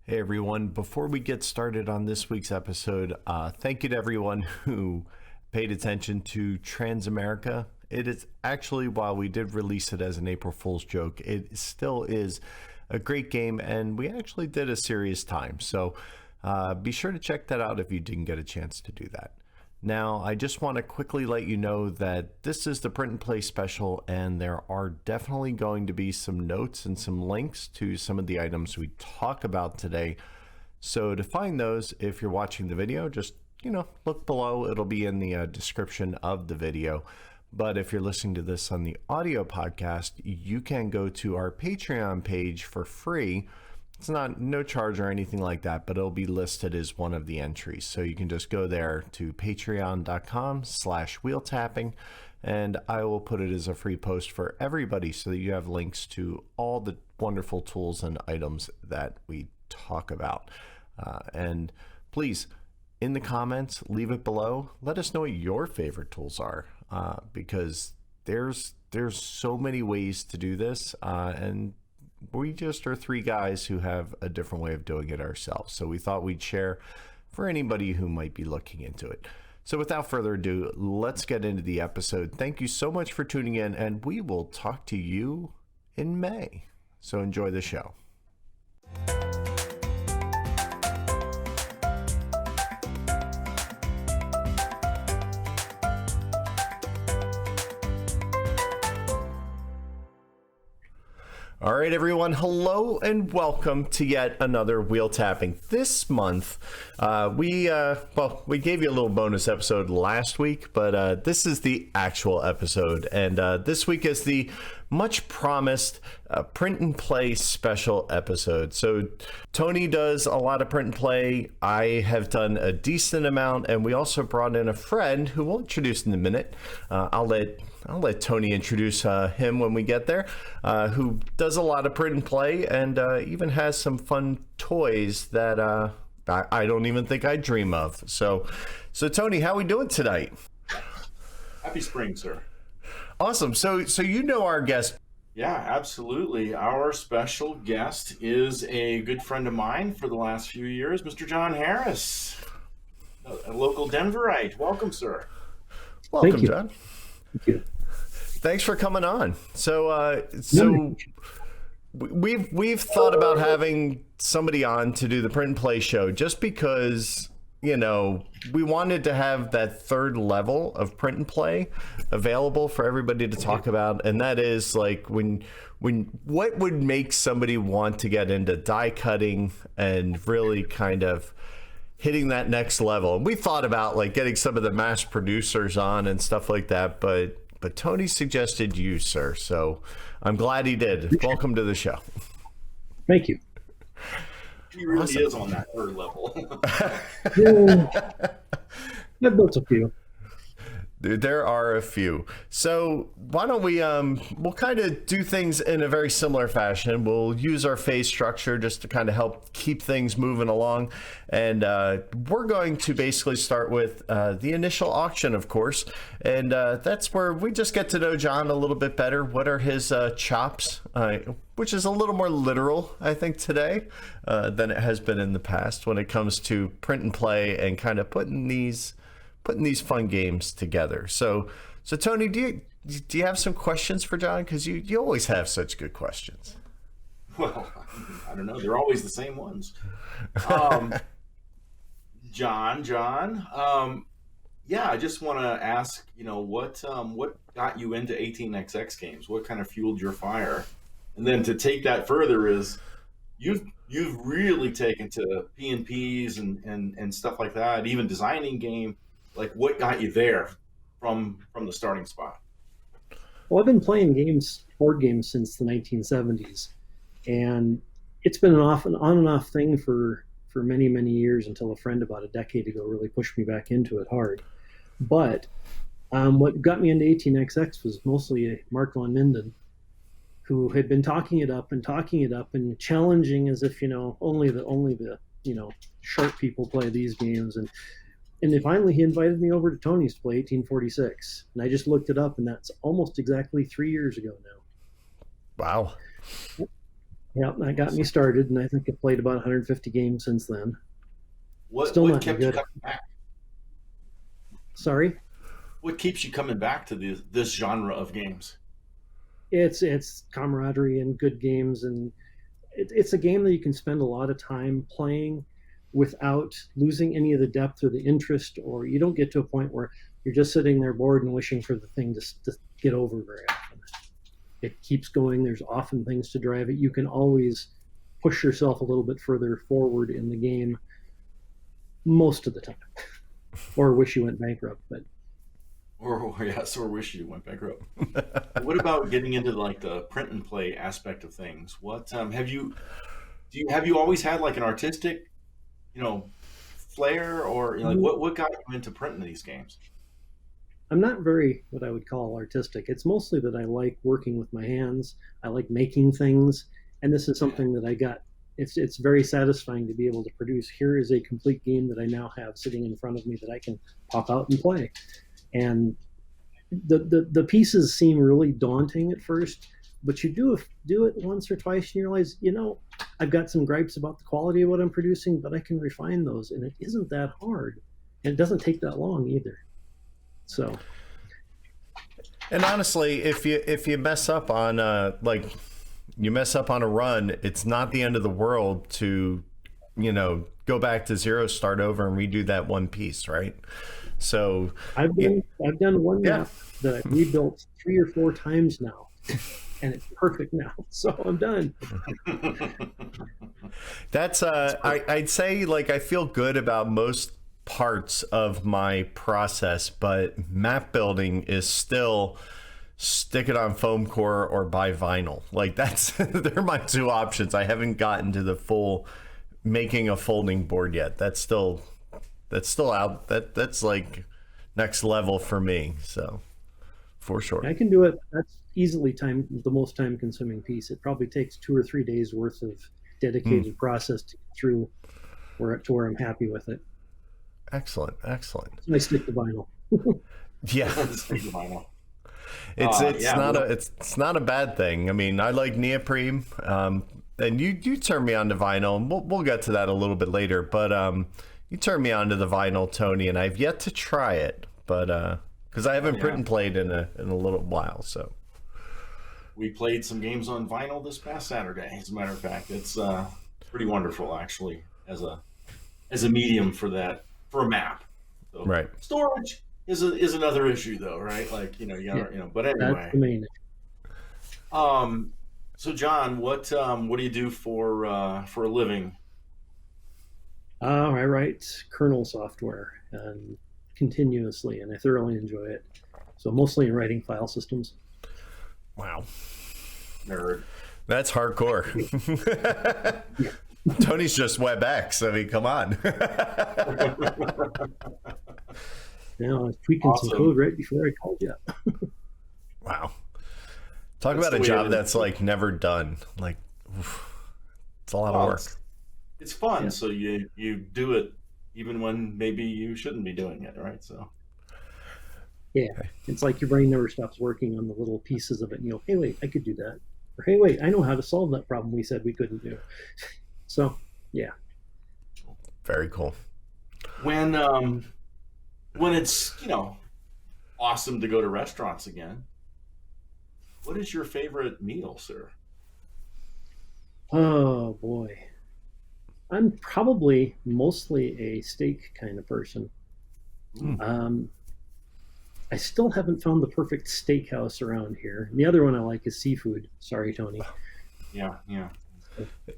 Hey everyone, before we get started on this week's episode, thank you to everyone who paid attention to Transamerica. It is actually, while we did release it as an April Fool's joke, it still is a great game and we actually did a serious time. So be sure to check that out if you didn't get a chance to do that. Now, I just want to quickly let you know that this is the print and play special, and there are definitely going to be some notes and some links to some of the items we talk about today. So to find those, if you're watching the video, just, look below. It'll be in the description of the video. But if you're listening to this on the audio podcast, you can go to our Patreon page for free. It's no charge or anything like that, but it'll be listed as one of the entries. So you can just go there to patreon.com/wheeltapping, and I will put it as a free post for everybody so that you have links to all the wonderful tools and items that we talk about. And please, in the comments, leave it below. Let us know what your favorite tools are, because there's so many ways to do this, and we just are three guys who have a different way of doing it ourselves. So we thought we'd share for anybody who might be looking into it. So without further ado, let's get into the episode. Thank you so much for tuning in, and we will talk to you in May. So enjoy the show. All right, everyone. Hello and welcome to yet another Wheel Tapping. This month, we gave you a little bonus episode last week, but this is the actual episode. And this week is the much promised print and play special episode. So Tony does a lot of print and play. I have done a decent amount, and we also brought in a friend who we'll introduce in a minute. I'll let Tony introduce him when we get there, who does a lot of print and play and even has some fun toys that I don't even think I dream of. So Tony, how are we doing tonight? Happy spring, sir. Awesome. So our guest. Yeah, absolutely. Our special guest is a good friend of mine for the last few years, Mr. John Harris, a local Denverite. Welcome, sir. Welcome, Thank you. John. Thank you. Thanks for coming on. So we've thought about having somebody on to do the print and play show just because, we wanted to have that third level of print and play available for everybody to talk about. And that is like when what would make somebody want to get into die cutting and really kind of hitting that next level. And we thought about like getting some of the mass producers on and stuff like that, but Tony suggested you, sir. So I'm glad he did. Welcome to the show. Thank you. He really is on that third level. I've built a few. There are a few. So why don't we'll kind of do things in a very similar fashion. We'll use our phase structure just to kind of help keep things moving along. And we're going to basically start with the initial auction, of course. And that's where we just get to know John a little bit better. What are his chops, which is a little more literal, I think, today than it has been in the past when it comes to print and play and kind of putting these fun games together. So Tony, do you have some questions for John? Because you always have such good questions. Well, I don't know. They're always the same ones. John. Yeah, I just want to ask, what got you into 18xx games? What kind of fueled your fire? And then to take that further is you've really taken to P&Ps and stuff like that, even designing game. Like, what got you there from the starting spot? Well, I've been playing board games since the 1970s, and it's been an on and off thing for many, many years until a friend about a decade ago really pushed me back into it hard. But what got me into 18xx was mostly Mark von Minden, who had been talking it up and challenging as if only the sharp people play these games. And then finally he invited me over to Tony's to play 1846. And I just looked it up, and that's almost exactly 3 years ago now. Wow. Yeah, that got me started, and I think I've played about 150 games since then. What Still what not kept you good. coming back? Sorry. What keeps you coming back to this genre of games? It's camaraderie and good games, and it's a game that you can spend a lot of time playing without losing any of the depth or the interest, or you don't get to a point where you're just sitting there bored and wishing for the thing to get over very often. It keeps going. There's often things to drive it. You can always push yourself a little bit further forward in the game most of the time, or wish you went bankrupt. But Or yes, or wish you went bankrupt. What about getting into like the print and play aspect of things? What have you always had like an artistic, you know, flair, or like what got you into printing these games? I'm not very what I would call artistic. It's mostly that I like working with my hands. I like making things, and this is Yeah. something that I got. It's very satisfying to be able to produce. Here is a complete game that I now have sitting in front of me that I can pop out and play. And the pieces seem really daunting at first, but you do it once or twice, and you realize, I've got some gripes about the quality of what I'm producing, but I can refine those, and it isn't that hard, and it doesn't take that long either. So, And honestly, if you mess up on you mess up on a run, it's not the end of the world to, go back to zero, start over, and redo that one piece, right? So I've done one yeah, map that I've rebuilt 3 or 4 times now, and it's perfect now. So I'm done. that's I'd say like I feel good about most parts of my process, but map building is still stick it on foam core or buy vinyl. Like that's they're my two options. I haven't gotten to the full making a folding board yet. That's still out. That's like next level for me. So for sure. I can do it. That's easily the most time consuming piece. It probably takes 2 or 3 days worth of dedicated process to get through to where I'm happy with it. Excellent. And I stick to vinyl. Yeah. Vinyl. It's not a bad thing. I mean, I like neoprene. And you turned me on to vinyl, and we'll get to that a little bit later. But you turned me on to the vinyl, Tony, and I've yet to try it, but because I haven't print and played in a little while. So We played some games on vinyl this past Saturday. As a matter of fact, it's pretty wonderful actually as a medium for a map. So right. Storage is another issue though, right? Like you gotta. But anyway, That's the main issue. So John, what do you do for a living? I write kernel software continuously, and I thoroughly enjoy it. So mostly in writing file systems. Wow. Nerd. That's hardcore. Yeah. Tony's just WebEx. I mean, come on. I was tweaking some code right before I called you. Wow. Talk about a job that's like never done. Like, oof, it's a lot of work. It's fun, so you do it even when maybe you shouldn't be doing it, right? So yeah, it's like your brain never stops working on the little pieces of it. And hey, wait, I could do that, or hey, wait, I know how to solve that problem we said we couldn't do. So yeah, very cool. When it's awesome to go to restaurants again, what is your favorite meal, sir? Oh boy. I'm probably mostly a steak kind of person. I still haven't found the perfect steakhouse around here. And the other one I like is seafood. Sorry, Tony. Yeah.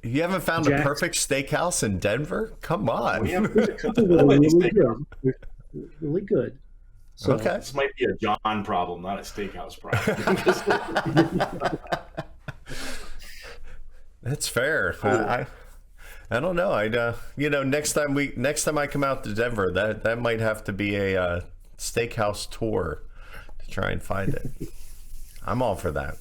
You haven't found a perfect steakhouse in Denver? Come on. There's a couple that are really good. They're really good. So, okay. This might be a John problem, not a steakhouse problem. That's fair. Cool. I don't know. Next time I come out to Denver, that might have to be a steakhouse tour to try and find it. I'm all for that.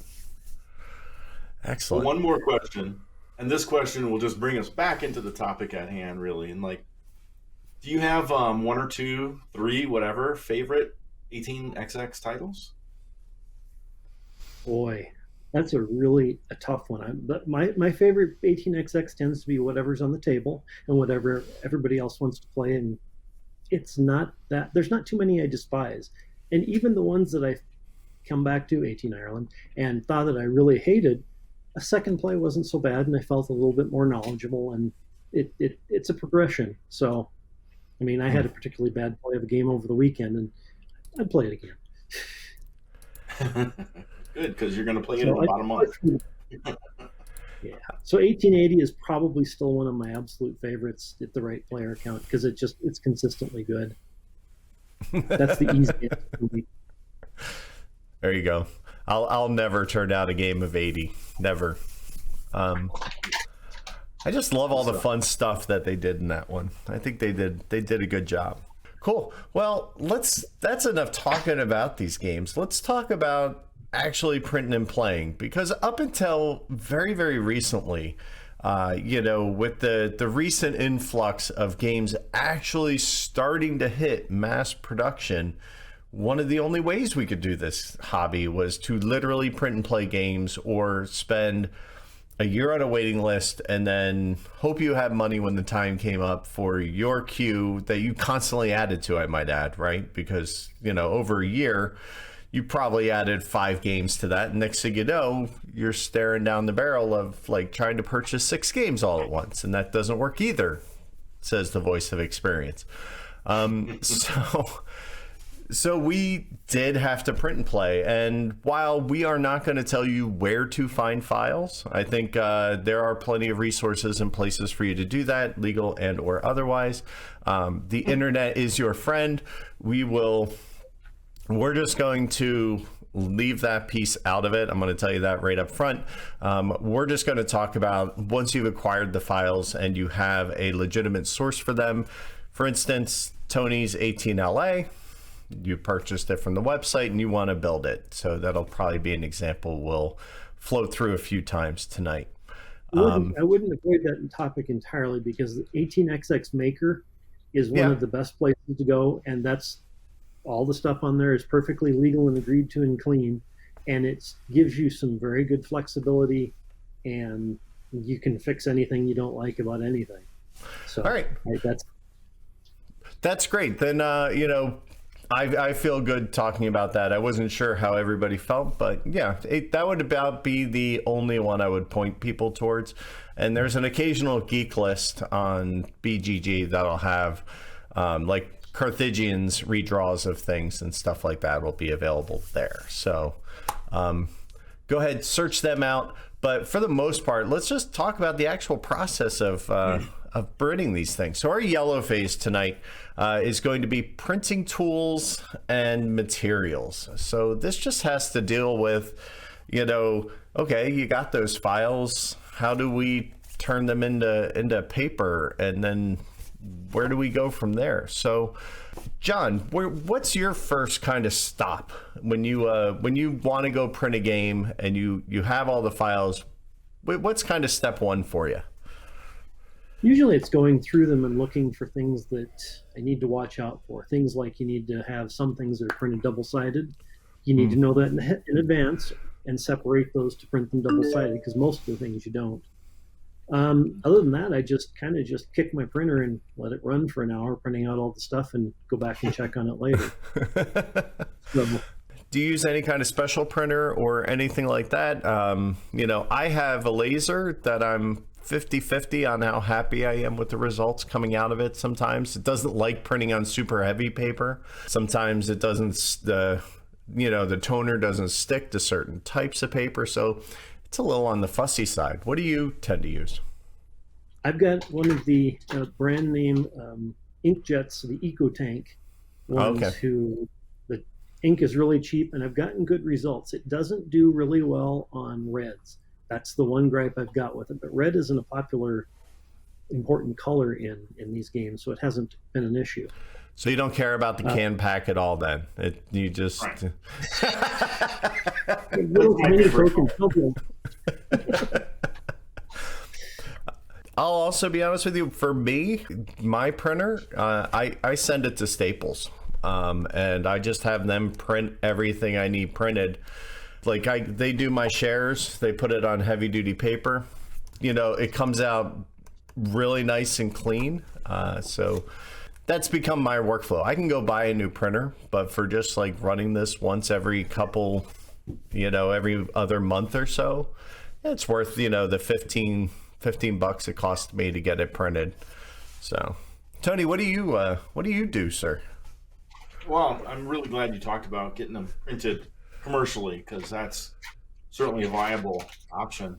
Excellent. Well, one more question, and this question will just bring us back into the topic at hand, really. And do you have 1 or 2, 3, whatever favorite 18xx titles? Boy, That's a tough one. But my favorite 18xx tends to be whatever's on the table and whatever everybody else wants to play. And it's not that there's not too many I despise. And even the ones that I come back to, 18 Ireland, and thought that I really hated, a second play wasn't so bad, and I felt a little bit more knowledgeable. And it's a progression. So, I mean, I had a particularly bad play of a game over the weekend, and I'd play it again. Good, because you're going to play it in about a month. Yeah. So 1880 is probably still one of my absolute favorites at the right player count because it's consistently good. That's the easiest for me. There you go. I'll never turn out a game of 80. Never. I just love all the fun stuff that they did in that one. I think they did a good job. Cool. Well, that's enough talking about these games. Let's talk about actually printing and playing, because up until very, very recently, with the recent influx of games actually starting to hit mass production, one of the only ways we could do this hobby was to literally print and play games, or spend a year on a waiting list and then hope you had money when the time came up for your queue that you constantly added to, I might add, right? Because, over a year, you probably added 5 games to that. And next thing you know, you're staring down the barrel of like trying to purchase 6 games all at once. And that doesn't work either, says the voice of experience. So we did have to print and play. And while we are not going to tell you where to find files, I think there are plenty of resources and places for you to do that, legal and or otherwise. The internet is your friend. We're just going to leave that piece out of it. I'm going to tell you that right up front. We're just going to talk about once you've acquired the files and you have a legitimate source for them. For instance, Tony's 18LA, you purchased it from the website and you want to build it. So that'll probably be an example we'll float through a few times tonight. I wouldn't avoid that topic entirely, because the 18xx Maker is one of the best places to go, and that's all the stuff on there is perfectly legal and agreed to and clean, and it gives you some very good flexibility, and you can fix anything you don't like about anything. So, all right, that's great. Then I feel good talking about that. I wasn't sure how everybody felt, but yeah, that would about be the only one I would point people towards. And there's an occasional geek list on BGG that'll have like Carthaginians redraws of things and stuff like that will be available there. So go ahead, search them out. But for the most part, let's just talk about the actual process of printing these things. So our yellow phase tonight is going to be printing tools and materials. So this just has to deal with, okay, you got those files. How do we turn them into paper? And then where do we go from there? So, John, what's your first kind of stop when you want to go print a game and you have all the files? What's kind of step one for you? Usually it's going through them and looking for things that I need to watch out for. Things like you need to have some things that are printed double-sided. You need to know that in advance and separate those to print them double-sided, because most of the things you don't. Other than that, I just kick my printer and let it run for an hour, printing out all the stuff, and go back and check on it later. So, do you use any kind of special printer or anything like that? I have a laser that I'm 50-50 on how happy I am with the results coming out of it. Sometimes it doesn't like printing on super heavy paper. Sometimes it doesn't, the toner doesn't stick to certain types of paper. So it's a little on the fussy side. What do you tend to use? I've got one of the brand name inkjets, the EcoTank ones. The ink is really cheap, and I've gotten good results. It doesn't do really well on reds. That's the one gripe I've got with it. But red isn't a popular, important color in these games, so it hasn't been an issue. So you don't care about the can pack at all, then? You just... Right. I'll also be honest with you. For me, my printer, I send it to Staples, and I just have them print everything I need printed. like they do my shares, they put it on heavy duty paper, you know, it comes out really nice and clean. So that's become my workflow. I can go buy a new printer, but for just like running this once every couple, you know, every other month or so, it's worth, you know, the 15 bucks it cost me to get it printed. So Tony, what do you do, sir? Well, I'm really glad you talked about getting them printed commercially, because that's certainly a viable option.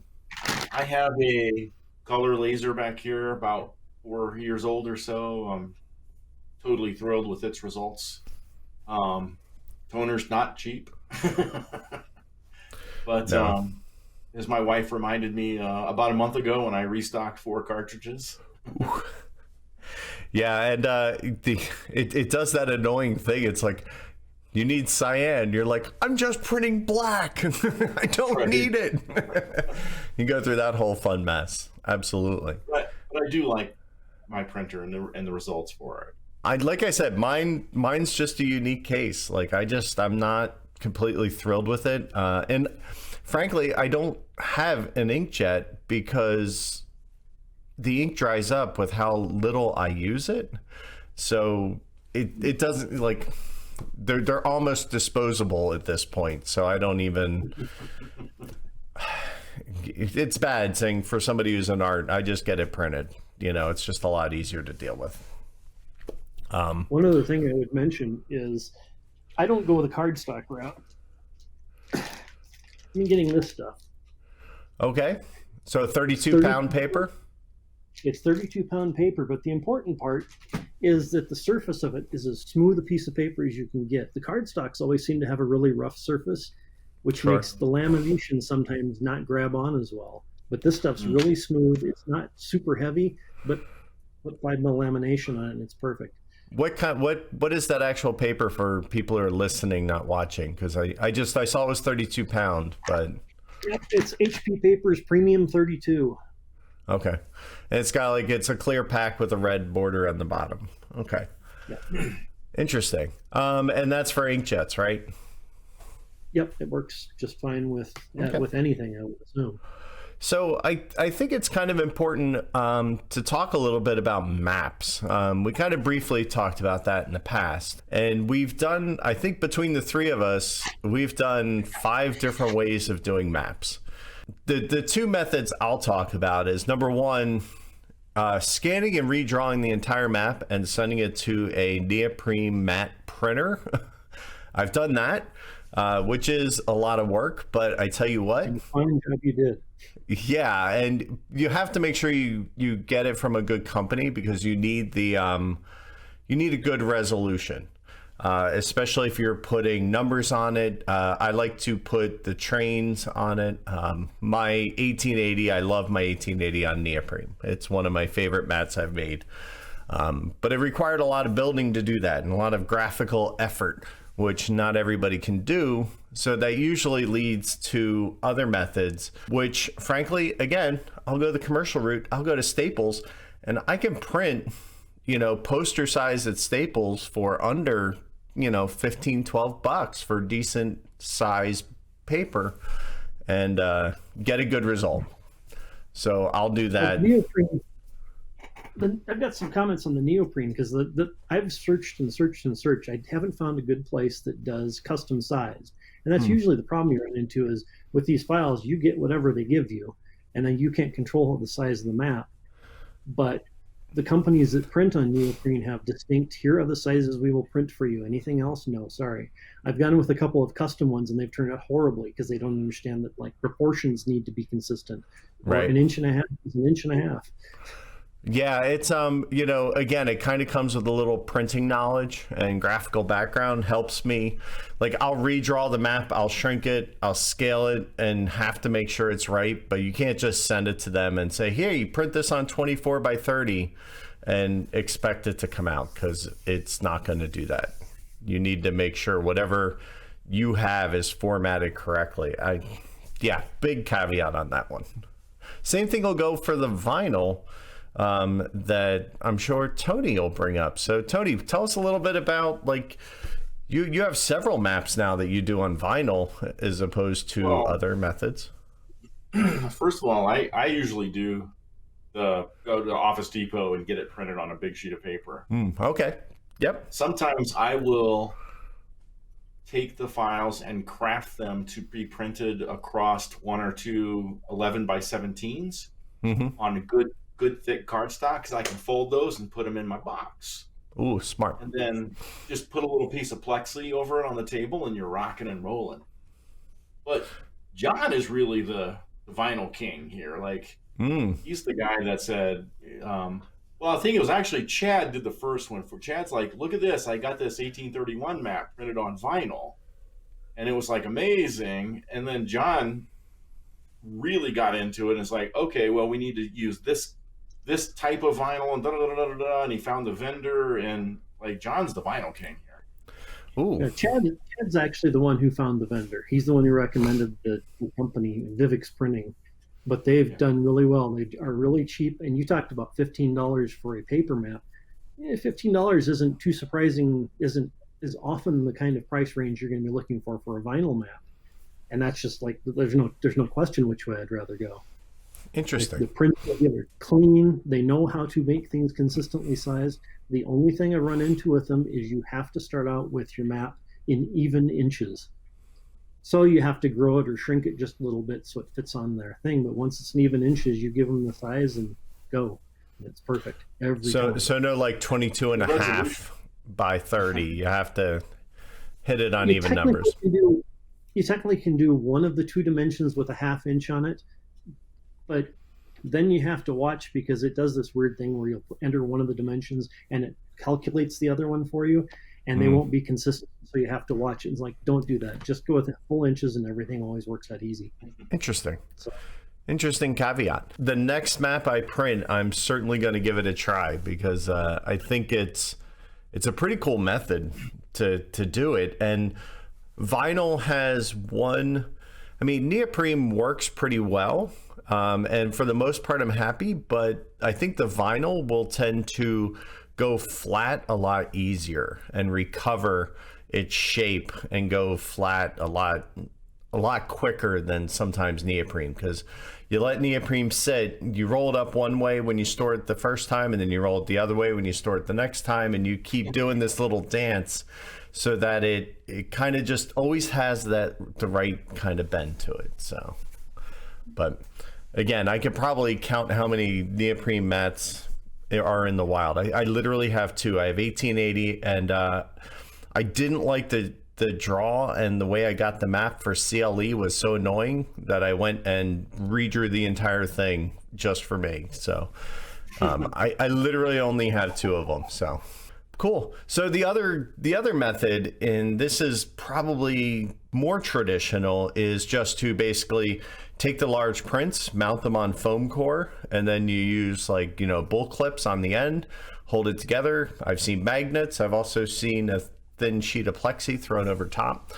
I have a color laser back here, about 4 years old or so. I'm totally thrilled with its results. Toner's not cheap, but No. As my wife reminded me about a month ago when I restocked 4 cartridges. Yeah, and it does that annoying thing. It's like, you need cyan. You're like, I'm just printing black. I don't need it. You go through that whole fun mess. Absolutely. But I do like my printer and the results for it. Like I said, mine's just a unique case. Like I'm not completely thrilled with it. And frankly, I don't have an inkjet because the ink dries up with how little I use it. So it doesn't, like, they're almost disposable at this point. So I don't even, it's bad saying for somebody who's an art, I just get it printed. You know, it's just a lot easier to deal with. One other thing I would mention is I don't go the cardstock route. I'm getting this stuff. Okay. So 32-pound paper? It's 32-pound paper, but the important part is that the surface of it is as smooth a piece of paper as you can get. The cardstocks always seem to have a really rough surface, which makes the lamination sometimes not grab on as well. But this stuff's really smooth. It's not super heavy, but put 5 mil lamination on it and it's perfect. What is that actual paper for people who are listening, not watching? Because I saw it was 32-pound, but it's HP Papers Premium 32. Okay, and it's got it's a clear pack with a red border on the bottom. Okay, yeah. Interesting. And that's for inkjets, right? Yep, it works just fine with anything, I would assume. So I think it's kind of important to talk a little bit about maps. We kind of briefly talked about that in the past. And we've done, I think between the three of us, we've done 5 different ways of doing maps. The 2 methods I'll talk about is, number 1, scanning and redrawing the entire map and sending it to a neoprene matte printer. I've done that, which is a lot of work, but I tell you what. And fine job you did. Yeah, and you have to make sure you get it from a good company, because you need a good resolution, especially if you're putting numbers on it. I like to put the trains on it. My 1880, I love my 1880 on neoprene. It's one of my favorite mats I've made, but it required a lot of building to do that and a lot of graphical effort, which not everybody can do. So that usually leads to other methods, which frankly, again, I'll go the commercial route. I'll go to Staples and I can print, poster size at Staples for under, 15, 12 bucks for decent size paper and get a good result. So I'll do that. I've got some comments on the neoprene, because I've searched and searched and searched. I haven't found a good place that does custom size. And that's usually the problem you run into, is with these files, you get whatever they give you, and then you can't control the size of the map. But the companies that print on neoprene have distinct, here are the sizes we will print for you. Anything else? No, sorry. I've gone with a couple of custom ones, and they've turned out horribly because they don't understand that proportions need to be consistent. Right. An inch and a half is an inch and a half. Yeah, it's again, it kind of comes with a little printing knowledge, and graphical background helps me. Like, I'll redraw the map, I'll shrink it, I'll scale it, and have to make sure it's right. But you can't just send it to them and say, here, you print this on 24 by 30 and expect it to come out, because it's not going to do that. You need to make sure whatever you have is formatted correctly. Big caveat on that one. Same thing will go for the vinyl that I'm sure Tony will bring up. So Tony, tell us a little bit about You have several maps now that you do on vinyl as opposed to other methods. First of all, I usually go to Office Depot and get it printed on a big sheet of paper. Okay. Yep. Sometimes I will take the files and craft them to be printed across one or two 11 by 17s on a good thick cardstock, because I can fold those and put them in my box. Ooh, smart. And then just put a little piece of plexi over it on the table, and you're rocking and rolling. But John is really the vinyl king here. Like, he's the guy that said, well, I think it was actually Chad did the first one. For Chad's like, look at this. I got this 1831 map printed on vinyl. And it was like amazing. And then John really got into it and it's like, okay, well, we need to use this type of vinyl and da-da-da-da-da-da. And he found the vendor, and like, John's the vinyl king here. Ooh. Yeah, Chad's actually the one who found the vendor. He's the one who recommended the company, Vivix Printing. But they've done really well. They are really cheap. And you talked about $15 for a paper map. $15 isn't too surprising, is often the kind of price range you're going to be looking for a vinyl map. And that's just like, there's no question which way I'd rather go. Interesting. The prints are clean. They know how to make things consistently sized. The only thing I run into with them is you have to start out with your map in even inches. So you have to grow it or shrink it just a little bit so it fits on their thing. But once it's in even inches, you give them the size and go. And it's perfect every time. So no, like 22 and a half by 30. You have to hit it on even numbers. You technically can do one of the two dimensions with a ½ inch on it, but then you have to watch, because it does this weird thing where you'll enter one of the dimensions and it calculates the other one for you, and they won't be consistent. So you have to watch it. It's like, don't do that. Just go with full inches and everything always works out easy. Interesting. Interesting caveat. The next map I print, I'm certainly going to give it a try, because I think it's a pretty cool method to do it. And vinyl has neoprene works pretty well. And for the most part, I'm happy, but I think the vinyl will tend to go flat a lot easier and recover its shape and go flat a lot quicker than sometimes neoprene, because you let neoprene sit, you roll it up one way when you store it the first time, and then you roll it the other way when you store it the next time, and you keep doing this little dance so that it kind of just always has the right kind of bend to it. So, but again, I could probably count how many neoprene mats there are in the wild. I literally have two. I have 1880, and I didn't like the draw, and the way I got the map for CLE was so annoying that I went and redrew the entire thing just for me. So I literally only had two of them. So cool. So the other method, and this is probably more traditional, is just to basically take the large prints, mount them on foam core, and then you use bull clips on the end, hold it together. I've seen magnets. I've also seen a thin sheet of plexi thrown over top.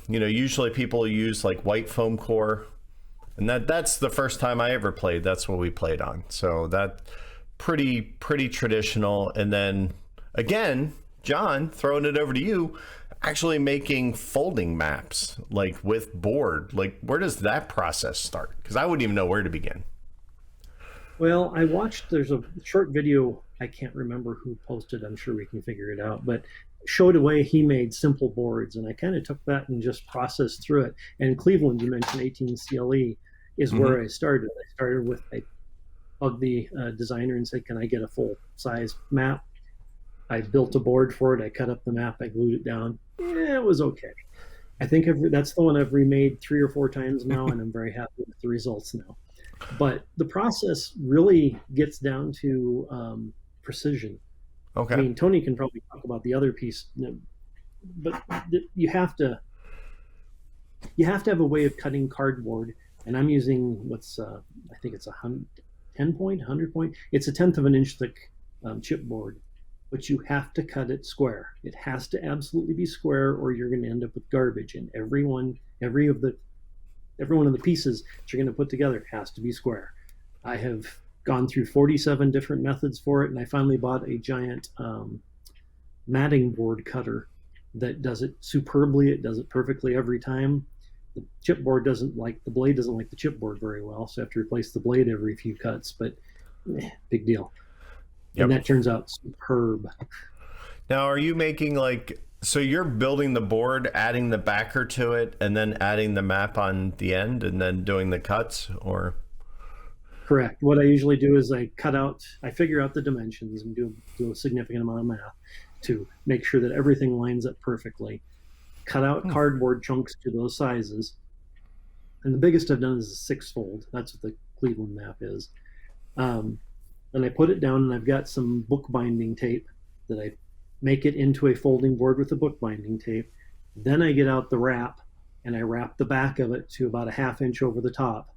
Usually people use white foam core, and that's the first time I ever played. That's what we played on. So that pretty traditional. And then again, John, throwing it over to you, actually making folding maps with board. Where does that process start? Because I wouldn't even know where to begin. Well, I watched, there's a short video, I can't remember who posted, I'm sure we can figure it out, but showed a way he made simple boards, and I kind of took that and just processed through it. And Cleveland, you mentioned 18 CLE, is where I started. I started with, I bugged the designer and said, can I get a full size map? I built a board for it. I cut up the map. I glued it down. Yeah, it was okay. I think that's the one I've remade 3 or 4 times now, and I'm very happy with the results now. But the process really gets down to precision. Okay. I mean, Tony can probably talk about the other piece, but you have to have a way of cutting cardboard. And I'm using I think it's 100 point. It's a 1/10 of an inch thick chipboard. But you have to cut it square. It has to absolutely be square, or you're going to end up with garbage. And every one of the pieces that you're going to put together has to be square. I have gone through 47 different methods for it, and I finally bought a giant matting board cutter that does it superbly. It does it perfectly every time. The chipboard the blade doesn't like the chipboard very well, so I have to replace the blade every few cuts, but big deal. Yep. And that turns out superb. Now, are you making so you're building the board, adding the backer to it, and then adding the map on the end, and then doing the cuts, or? Correct. What I usually do is I figure out the dimensions and do a significant amount of math to make sure that everything lines up perfectly. Cut out cardboard chunks to those sizes. And the biggest I've done is a 6-fold. That's what the Cleveland map is. And I put it down, and I've got some bookbinding tape that I make it into a folding board with the bookbinding tape. Then I get out the wrap, and I wrap the back of it to about a 1/2 inch over the top.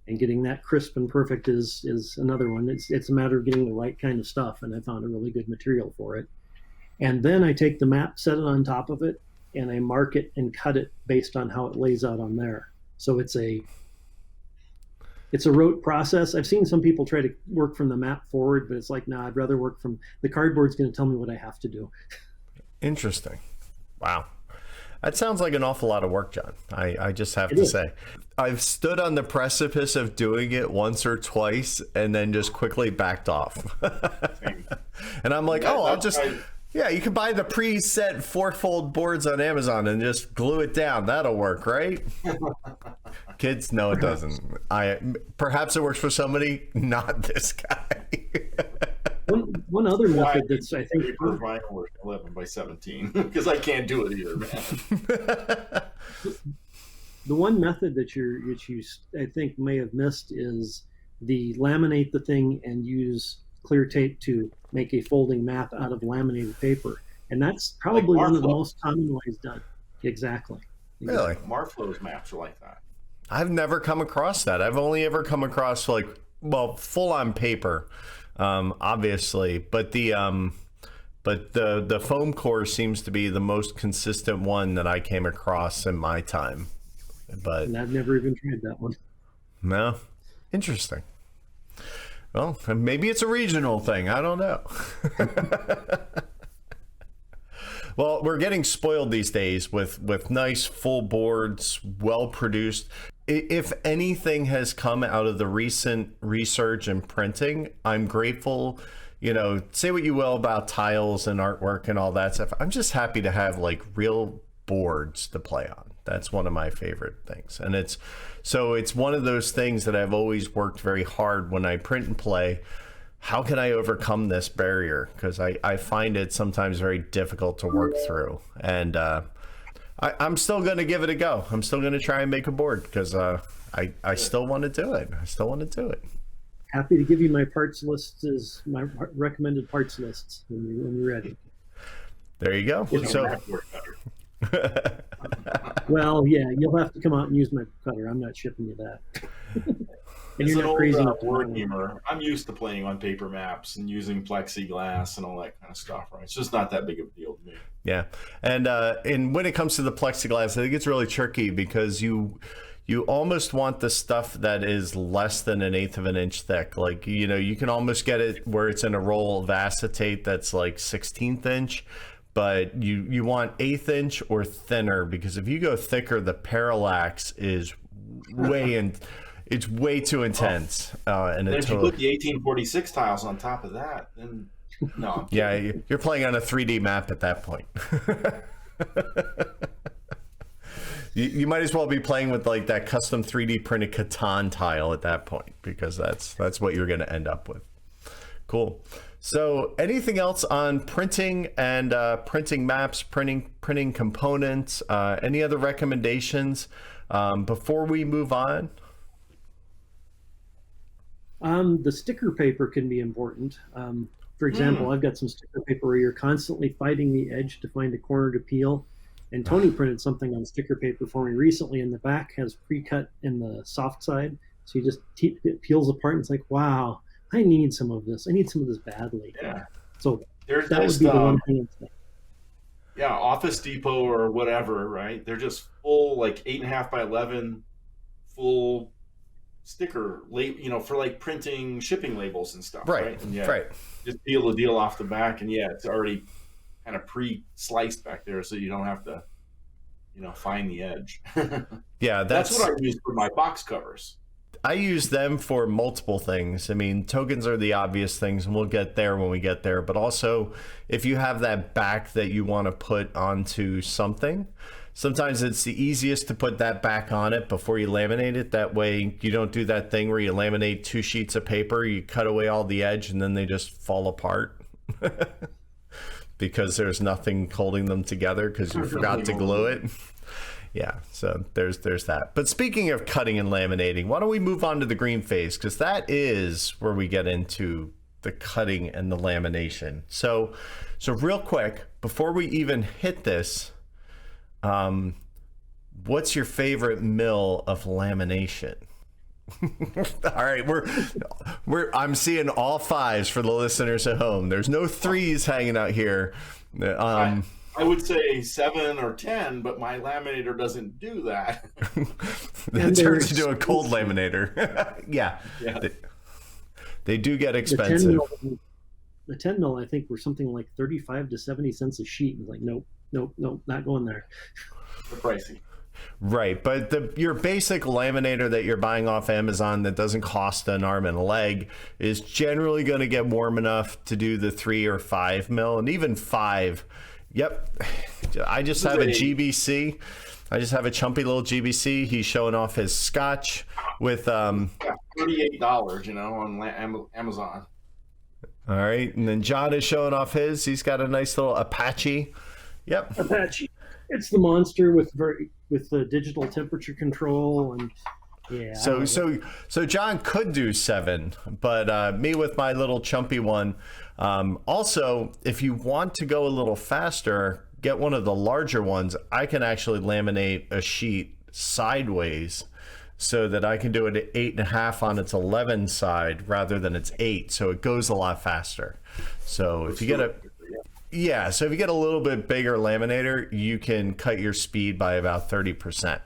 And getting that crisp and perfect is another one. It's a matter of getting the right kind of stuff, and I found a really good material for it. And then I take the map, set it on top of it, and I mark it and cut it based on how it lays out on there. So it's a rote process. I've seen some people try to work from the map forward, but it's like, nah, I'd rather work from the cardboard's going to tell me what I have to do. Interesting. Wow. That sounds like an awful lot of work, John. I just have to say. I've stood on the precipice of doing it once or twice and then just quickly backed off. And I'm like, yeah, you can buy the preset 4-fold boards on Amazon and just glue it down. That'll work, right? Kids, no, it doesn't. Perhaps it works for somebody, not this guy. One other method that's, I think, paper vinyl 11 by 17 because I can't do it either, man. The one method that you I think may have missed is the laminate the thing and use clear tape to make a folding map out of laminated paper, and that's probably one of the most common ways done. Exactly. Really? Marflow's maps are like that. I've never come across that. I've only ever come across full on paper, obviously, but the foam core seems to be the most consistent one that I came across in my time. But and I've never even tried that one. No, interesting. Well, maybe it's a regional thing. I don't know. Well, we're getting spoiled these days with nice full boards, well produced. If anything has come out of the recent research in printing, I'm grateful. Say what you will about tiles and artwork and all that stuff. I'm just happy to have real boards to play on. That's one of my favorite things. And it's one of those things that I've always worked very hard when I print and play. How can I overcome this barrier? Because I find it sometimes very difficult to work through. And I'm still going to give it a go. I'm still going to try and make a board because I still want to do it. Happy to give you my parts list as my recommended parts lists when you're ready. There you go. Well, yeah, you'll have to come out and use my cutter. I'm not shipping you that. And you're not crazy enough word humor. I'm used to playing on paper maps and using plexiglass and all that kind of stuff, right? It's just not that big of a deal to me. Yeah, and when it comes to the plexiglass, I think it's really tricky because you almost want the stuff that is less than 1/8 of an inch thick. You can almost get it where it's in a roll of acetate that's 1/16 inch. But you want 1/8 inch or thinner, because if you go thicker, the parallax is it's way too intense. And if you put the 1846 tiles on top of that, then no. Yeah, you're playing on a 3D map at that point. You might as well be playing with that custom 3D printed Catan tile at that point, because that's what you're going to end up with. Cool. So anything else on printing and printing maps, printing components, any other recommendations before we move on? The sticker paper can be important. For example, I've got some sticker paper where you're constantly fighting the edge to find a corner to peel. And Tony printed something on sticker paper for me recently, and the back has pre-cut in the soft side. So you just it peels apart, and it's like, wow, I need some of this. I need some of this badly. Yeah. So that would be the one thing. Yeah, Office Depot or whatever, right? They're just full 8.5 by 11 full sticker, for printing shipping labels and stuff, right? And right. Just peel the deal off the back, and it's already kind of pre-sliced back there, so you don't have to, find the edge. Yeah, That's what I use for my box covers. I use them for multiple things. I mean, tokens are the obvious things, and we'll get there when we get there. But also, if you have that back that you want to put onto something, sometimes it's the easiest to put that back on it before you laminate it. That way, you don't do that thing where you laminate 2 sheets of paper, you cut away all the edge, and then they just fall apart because there's nothing holding them together because you forgot to glue it. Yeah, so there's that. But speaking of cutting and laminating, why don't we move on to the green phase? Because that is where we get into the cutting and the lamination. So real quick, before we even hit this, what's your favorite mill of lamination? All right, I'm seeing all 5s for the listeners at home. There's no 3s hanging out here. I would say 7 or 10, but my laminator doesn't do that. It turns into a cold laminator. Yeah. They do get expensive. The 10 mil, I think, were something like 35 to 70 cents a sheet. And like, nope, not going there. They're pricey. Right, but your basic laminator that you're buying off Amazon that doesn't cost an arm and a leg is generally going to get warm enough to do the 3 or 5 mil, and even 5. Yep, I just have a GBC. I just have a chumpy little GBC. He's showing off his Scotch with $38, on Amazon. All right, and then John is showing off his. He's got a nice little Apache. Yep, Apache. It's the monster with the digital temperature control and yeah. So John could do 7, but me with my little chumpy one. Also, if you want to go a little faster, get one of the larger ones. I can actually laminate a sheet sideways so that I can do it at 8.5 on its 11 side rather than its 8. So it goes a lot faster. So if you get so if you get a little bit bigger laminator, you can cut your speed by about 30%.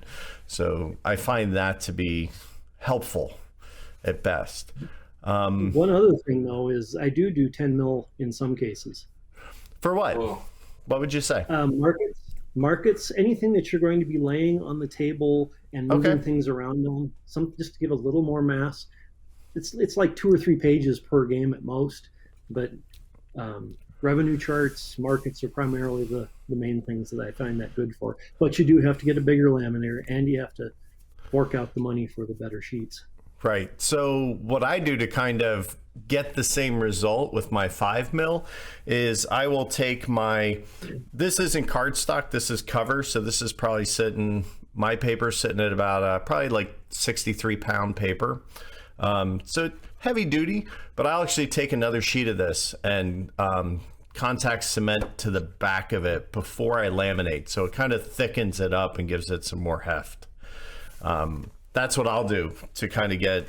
So I find that to be helpful at best. One other thing, though, is I do 10 mil in some cases. For what? Oh. What would you say? Markets, anything that you're going to be laying on the table and moving things around them, just to give a little more mass. It's like 2 or 3 pages per game at most, but revenue charts, markets are primarily the main things that I find that good for. But you do have to get a bigger laminator, and you have to fork out the money for the better sheets. Right. So what I do to kind of get the same result with my 5 mil is I will take this isn't cardstock, this is cover. So this is probably my paper sitting at about probably like 63 pound paper. So heavy duty, but I'll actually take another sheet of this and contact cement to the back of it before I laminate. So it kind of thickens it up and gives it some more heft. That's what I'll do to kind of get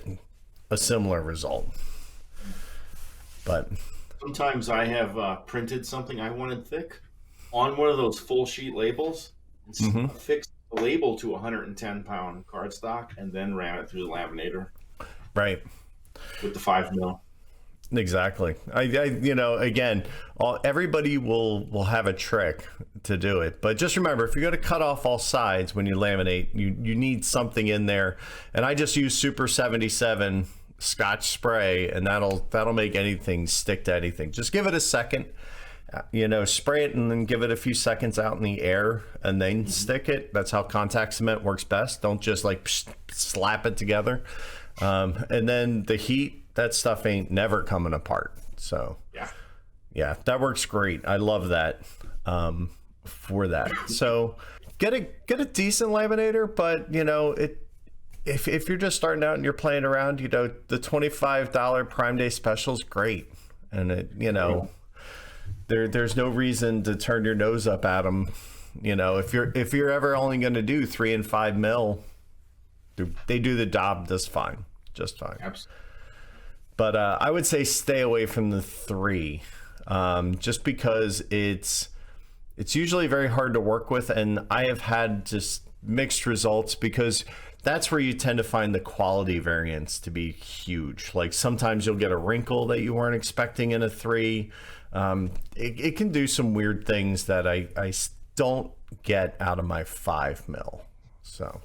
a similar result. But sometimes I have printed something I wanted thick on one of those full sheet labels and fixed the label to 110 pound cardstock and then ran it through the laminator. Right. With the 5 mil. Exactly. Again, everybody will have a trick to do it, but just remember, if you're going to cut off all sides when you laminate, you need something in there. And I just use Super 77 Scotch spray, and that'll make anything stick to anything. Just give it a second, spray it and then give it a few seconds out in the air and then stick it. That's how contact cement works best. Don't just like slap it together. And then the heat, that stuff ain't never coming apart. So yeah, that works great. I love that for that. So get a decent laminator, but if you're just starting out and you're playing around, the $25 Prime Day special is great, and there's no reason to turn your nose up at them. If you're ever only going to do 3 and 5 mil, they do the job just fine. Absolutely. But I would say stay away from the 3, just because it's usually very hard to work with, and I have had just mixed results because that's where you tend to find the quality variance to be huge. Like sometimes you'll get a wrinkle that you weren't expecting in a 3. It can do some weird things that I don't get out of my 5 mil. So,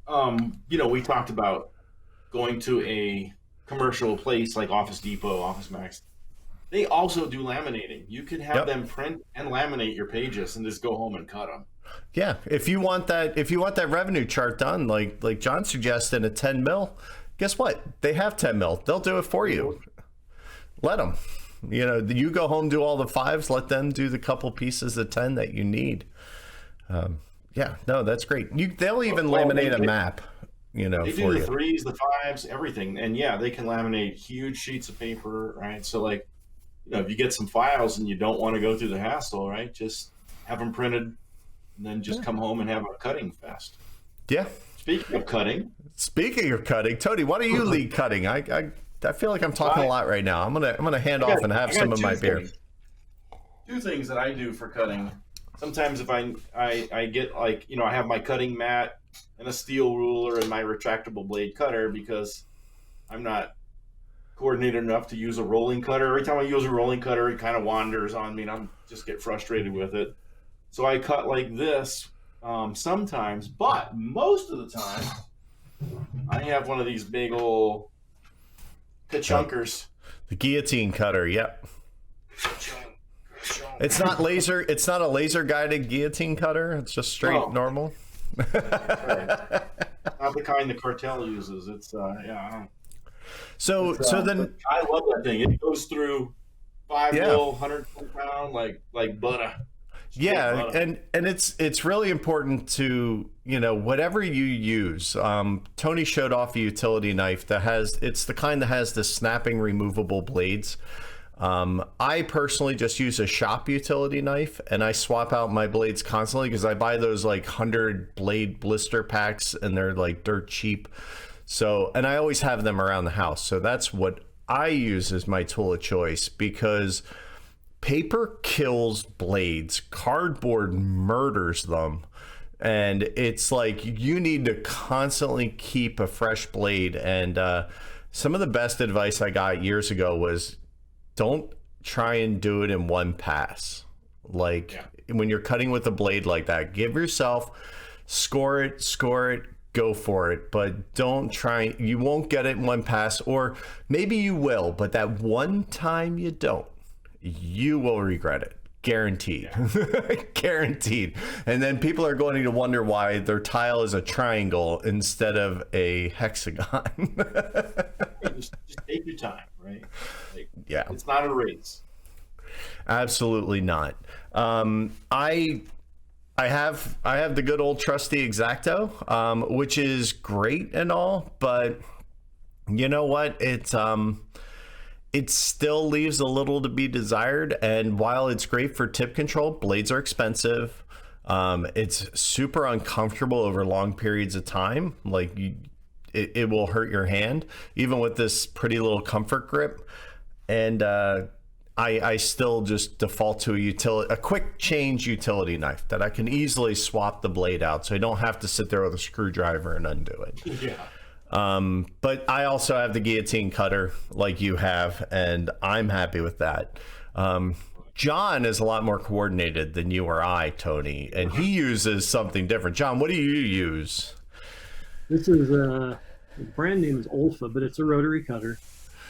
we talked about going to a commercial place like Office Depot, Office Max. They also do laminating. You could have them print and laminate your pages and just go home and cut them. Yeah, if you want that revenue chart done, like John suggested, at 10 mil, guess what? They have 10 mil. They'll do it for you. Let them. You go home, do all the 5s. Let them do the couple pieces of 10 that you need. Yeah, no, that's great. They'll even laminate a map. They do for the you. 3s, the 5s, everything, and yeah, they can laminate huge sheets of paper, right? So like, if you get some files and you don't want to go through the hassle, right? Just have them printed, and then just come home and have a cutting fest. Yeah. Speaking of cutting, Tony, why don't you lead cutting? I feel like I'm talking a lot right now. I'm gonna hand off and have some of my beer. 2 things that I do for cutting. Sometimes if I get I have my cutting mat and a steel ruler and my retractable blade cutter because I'm not coordinated enough to use a rolling cutter. Every time I use a rolling cutter, it kind of wanders on me and I'm just get frustrated with it. So I cut like this sometimes, but most of the time I have one of these big old ka-chunkers. The guillotine cutter, yep. It's not a laser guided guillotine cutter. It's just straight normal. Right. Not the kind the cartel uses. It's So then I love that thing. It goes through 5 mil, 120 pound, like butter. Yeah, and it's really important to whatever you use. Tony showed off a utility knife it's the kind that has the snapping removable blades. I personally just use a shop utility knife, and I swap out my blades constantly because I buy those 100 blade blister packs, and they're dirt cheap. So, and I always have them around the house. So that's what I use as my tool of choice, because paper kills blades, cardboard murders them. And it's you need to constantly keep a fresh blade. And some of the best advice I got years ago was, don't try and do it in one pass. When you're cutting with a blade like that, give yourself, score it, go for it, but don't try. You won't get it in one pass, or maybe you will, but that one time you don't, you will regret it. Guaranteed. Guaranteed. And then people are going to wonder why their tile is a triangle instead of a hexagon. just take your time, right? Yeah. It's not a race. Absolutely not. I have the good old trusty X-Acto, which is great and all, but you know what? It still leaves a little to be desired. And while it's great for tip control, blades are expensive. It's super uncomfortable over long periods of time. It will hurt your hand, even with this pretty little comfort grip. And I still just default to a quick change utility knife that I can easily swap the blade out, so I don't have to sit there with a screwdriver and undo it. Yeah. But I also have the guillotine cutter like you have, and I'm happy with that. John is a lot more coordinated than you or I, Tony, and he uses something different. John, what do you use? This is the brand name is Olfa, but it's a rotary cutter.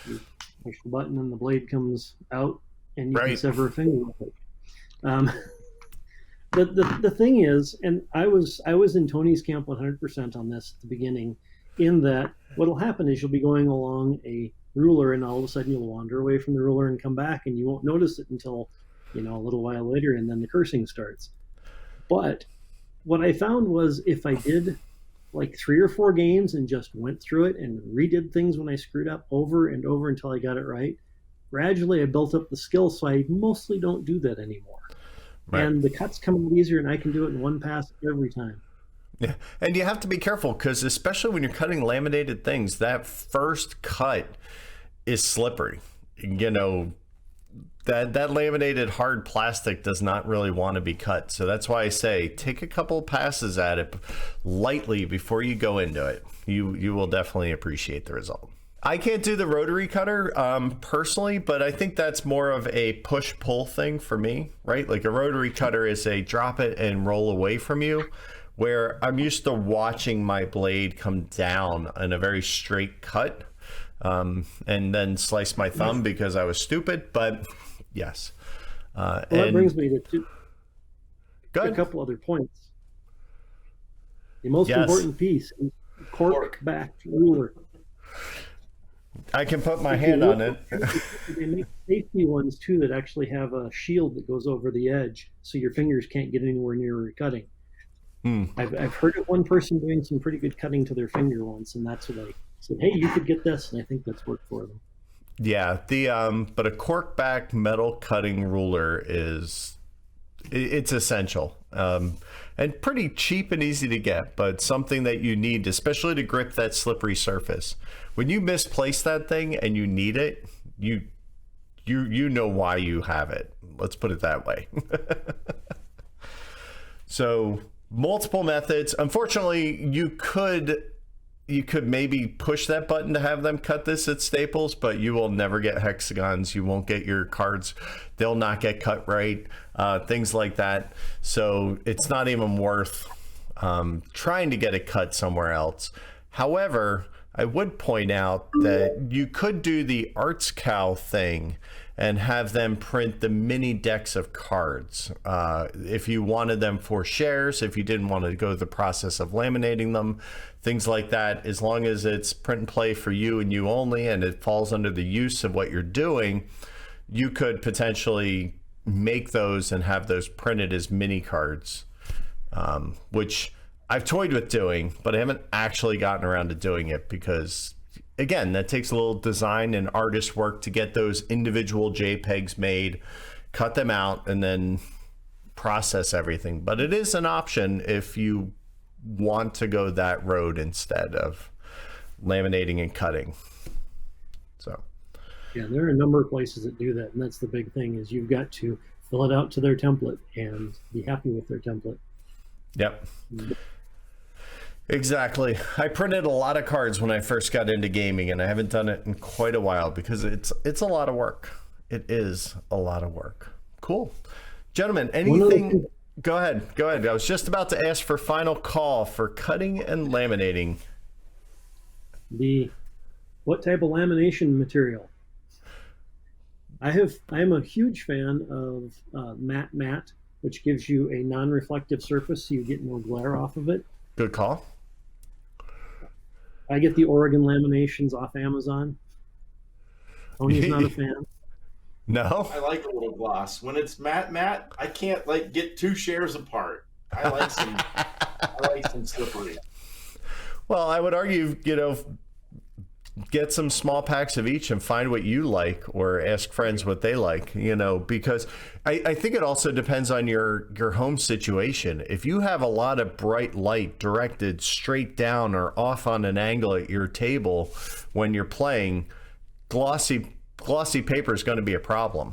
You push the button and the blade comes out, and you can sever a finger with it. The thing is, and I was in Tony's camp 100% on this at the beginning, in that what'll happen is you'll be going along a ruler, and all of a sudden you'll wander away from the ruler and come back, and you won't notice it until a little while later, and then the cursing starts. But what I found was, if I did 3 or 4 games and just went through it and redid things when I screwed up over and over until I got it right, gradually I built up the skill, so I mostly don't do that anymore. Right. And the cuts come out easier, and I can do it in one pass every time. Yeah, and you have to be careful, because especially when you're cutting laminated things, that first cut is slippery. that laminated hard plastic does not really want to be cut. So that's why I say take a couple passes at it lightly before you go into it. You will definitely appreciate the result. I can't do the rotary cutter personally, but I think that's more of a push-pull thing for me, right? Like a rotary cutter is a drop it and roll away from you, where I'm used to watching my blade come down in a very straight cut, and then slice my thumb because I was stupid, but yes. Well, that brings me to a couple other points. The most important piece is cork-back ruler. I can put my hand on it. They make safety ones too that actually have a shield that goes over the edge, so your fingers can't get anywhere near where you're cutting. I've heard of one person doing some pretty good cutting to their finger once, and that's what I said, hey, you could get this, and I think that's worked for them. Yeah, but a cork back metal cutting ruler it's essential, and pretty cheap and easy to get, but something that you need, especially to grip that slippery surface. When you misplace that thing and you need it, you know why you have it. Let's put it that way. So multiple methods. Unfortunately, you could maybe push that button to have them cut this at Staples, but you will never get hexagons. You won't get your cards. They'll not get cut right, things like that. So it's not even worth trying to get it cut somewhere else. However, I would point out that you could do the Arts Cow thing and have them print the mini decks of cards. If you wanted them for shares, if you didn't want to go the process of laminating them, things like that, as long as it's print and play for you and you only, and it falls under the use of what you're doing, you could potentially make those and have those printed as mini cards, which I've toyed with doing, but I haven't actually gotten around to doing it because, again, that takes a little design and artist work to get those individual JPEGs made, cut them out, and then process everything. But it is an option if you want to go that road instead of laminating and cutting. So yeah, there are a number of places that do that, and that's the big thing, is you've got to fill it out to their template and be happy with their template. Yep. Exactly. I printed a lot of cards when I first got into gaming, and I haven't done it in quite a while because it's a lot of work. It is a lot of work. Cool. Gentlemen, anything? Go ahead. I was just about to ask for final call for cutting and laminating. What type of lamination material? I am a huge fan of matte, which gives you a non-reflective surface, so you get no glare off of it. Good call. I get the Oregon laminations off Amazon. Tony's not a fan. No, I like a little gloss. When it's matte, I can't get two shares apart. I like some slippery. Well, I would argue, get some small packs of each and find what you like, or ask friends what they like, because I think it also depends on your home situation. If you have a lot of bright light directed straight down or off on an angle at your table when you're playing, glossy paper is going to be a problem.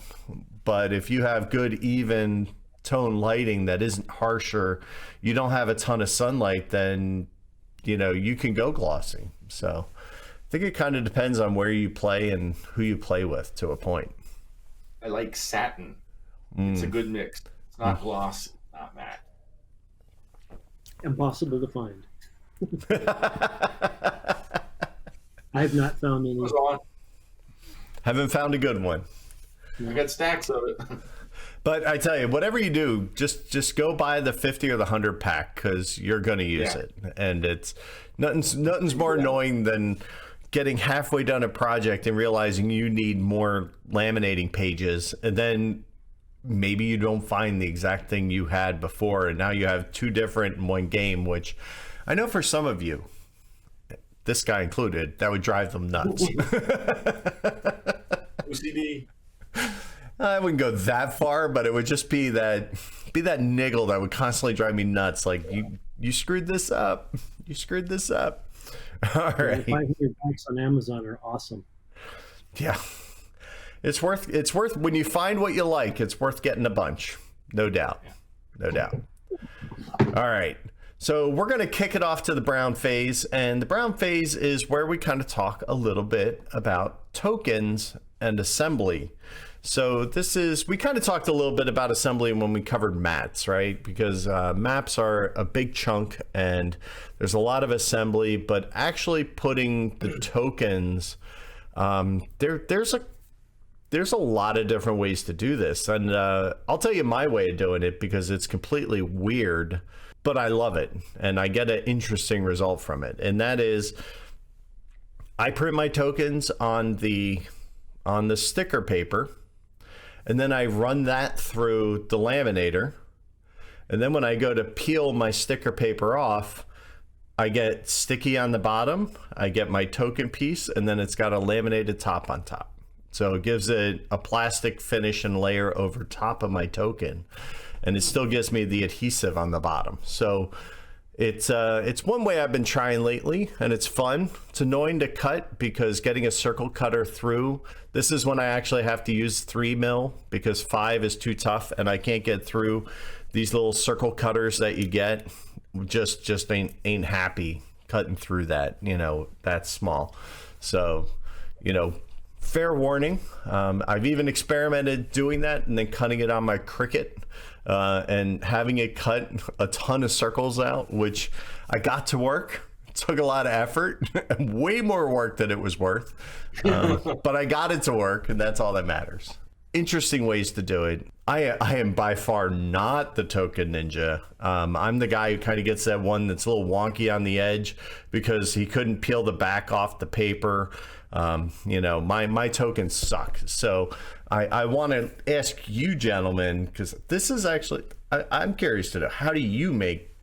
But if you have good even tone lighting that isn't harsher, you don't have a ton of sunlight, then you can go glossy. So I think it kind of depends on where you play and who you play with to a point. I like satin. It's a good mix. It's not gloss, not matte. Impossible to find. I've not found any. Haven't found a good one. I got stacks of it. But I tell you, whatever you do, just go buy the 50 or the 100 pack, because you're going to use it. And it's nothing's more annoying than getting halfway done a project and realizing you need more laminating pages, and then maybe you don't find the exact thing you had before, and now you have two different in one game, which I know for some of you, this guy included, that would drive them nuts. OCD. I wouldn't go that far, but it would just be that niggle that would constantly drive me nuts. Like, you screwed this up. You screwed this up. All right. $500 on Amazon are awesome. Yeah. It's worth when you find what you like, it's worth getting a bunch. No doubt. No doubt. All right. So we're going to kick it off to the brown phase, and the brown phase is where we kind of talk a little bit about tokens and assembly. So we kind of talked a little bit about assembly when we covered mats, right? Because maps are a big chunk and there's a lot of assembly, but actually putting the tokens, there's a lot of different ways to do this. And I'll tell you my way of doing it because it's completely weird, but I love it. And I get an interesting result from it. And that is I print my tokens on the sticker paper. And then I run that through the laminator. And then when I go to peel my sticker paper off, I get sticky on the bottom, I get my token piece, and then it's got a laminated top on top. So it gives it a plastic finish and layer over top of my token. And it still gives me the adhesive on the bottom. So it's one way I've been trying lately, and it's fun. It's annoying to cut because getting a circle cutter through, this is when I actually have to use 3 mil because 5 is too tough, and I can't get through these little circle cutters that you get. Just ain't happy cutting through that, that small. So, fair warning. I've even experimented doing that and then cutting it on my Cricut. And having it cut a ton of circles out, which I got to work. It took a lot of effort, way more work than it was worth. But I got it to work, and that's all that matters. Interesting ways to do it. I am by far not the token ninja. I'm the guy who kind of gets that one that's a little wonky on the edge because he couldn't peel the back off the paper. My tokens suck. So I want to ask you gentlemen, because this is actually, I'm curious to know, how do you make,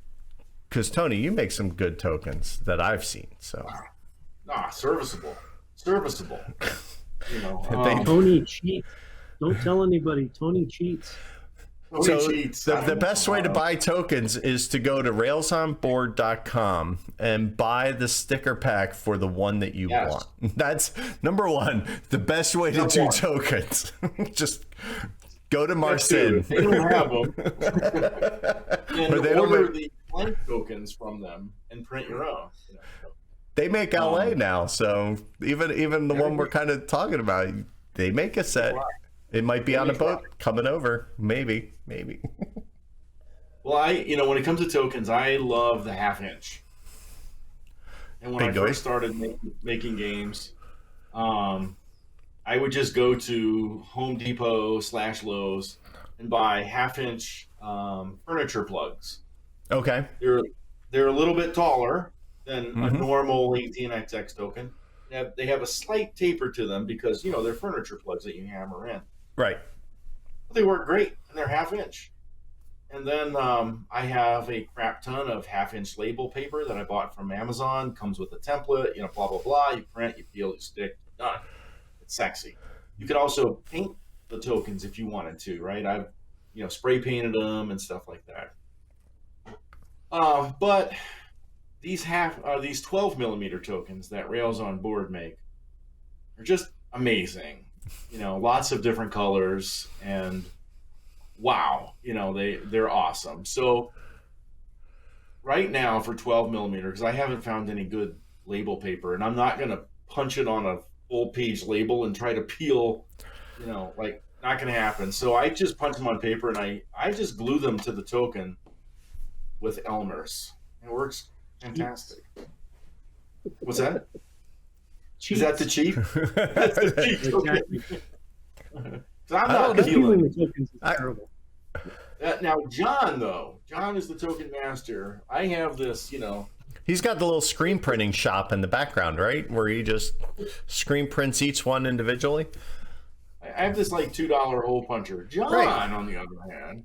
because Tony, you make some good tokens that I've seen. So serviceable. Tony cheats. Don't tell anybody. Tony cheats. So the best way to buy tokens is to go to railsonboard.com and buy the sticker pack for the one that you want. That's number one, the best way to do tokens. Just go to Marcin. They don't have them. And order the blank tokens from them and print your own. They make LA now, so even the one we're kind of talking about, they make a set. It might be on a boat coming over. Maybe. Well, when it comes to tokens, I love the 1/2 inch. And when I first started making games, I would just go to Home Depot / Lowe's and buy 1/2 inch furniture plugs. Okay. They're a little bit taller than a normal 18XX token. They have a slight taper to them because, they're furniture plugs that you hammer in. Right. But they work great, and they're 1/2 inch. And then I have a crap ton of 1/2 inch label paper that I bought from Amazon. Comes with a template, blah, blah, blah. You print, you peel, you stick, done. It's sexy. You could also paint the tokens if you wanted to, right? I've, spray painted them and stuff like that. But these 12 millimeter tokens that Rails on Board make are just amazing. Lots of different colors, and wow, they're awesome. So right now for 12 millimeter, because I haven't found any good label paper, and I'm not going to punch it on a full page label and try to peel, not going to happen. So I just punch them on paper, and I just glue them to the token with Elmer's. It works fantastic. What's that? Cheats. Is that the cheat? That's the cheat. Okay. I'm not peeling the tokens. Is terrible. Now, John is the token master. I have this, He's got the little screen printing shop in the background, right? Where he just screen prints each one individually. I have this $2 hole puncher. John, on the other hand,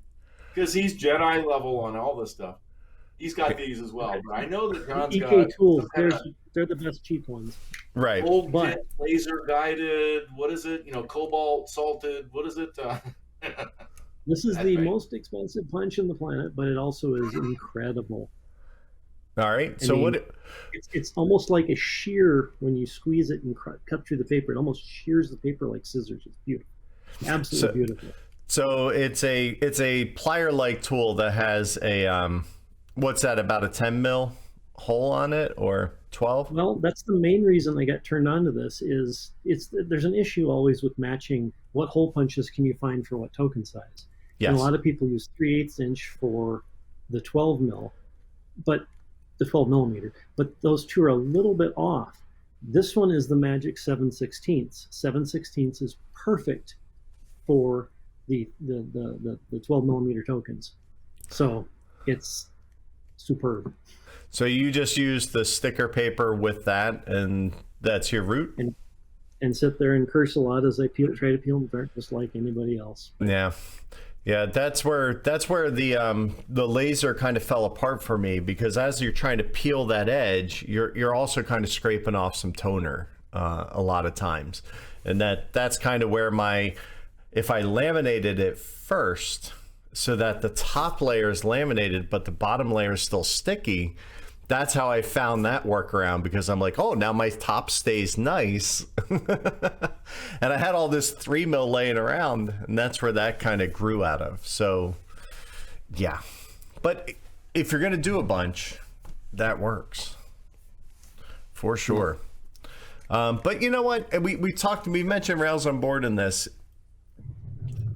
because he's Jedi level on all this stuff, he's got these as well. But I know that John's got tools. They're the best cheap ones. Right. Old laser guided. What is it? Cobalt salted. What is it? This is the most expensive punch on the planet, but it also is incredible. All right. I So mean, what? it's almost like a shear when you squeeze it and cut through the paper. It almost shears the paper like scissors. It's beautiful, absolutely So beautiful. so it's a plier like tool that has a what's that, about a 10 mil hole on it, or 12? Well, that's the main reason I got turned on to this. Is there's an issue always with matching what hole punches can you find for what token size, and a Yes. lot of people use 3/8 inch for the 12 mil, but the 12 millimeter, but those two are a little bit off. This one is the magic 7/16. 7/16 is perfect for the 12 millimeter tokens. So it's superb. So you just use the sticker paper with that, and that's your route? And sit there and curse a lot as I try to peel them apart just like anybody else. Yeah. Yeah, that's where the laser kind of fell apart for me, because as you're trying to peel that edge, you're also kind of scraping off some toner a lot of times. And that's kind of where if I laminated it first so that the top layer is laminated but the bottom layer is still sticky, that's how I found that workaround, because I'm like, oh, now my top stays nice. And I had all this 3 mil laying around, and that's where that kind of grew out of. So yeah, but if you're going to do a bunch, that works for sure. But you know what? We mentioned Rails on Board in this.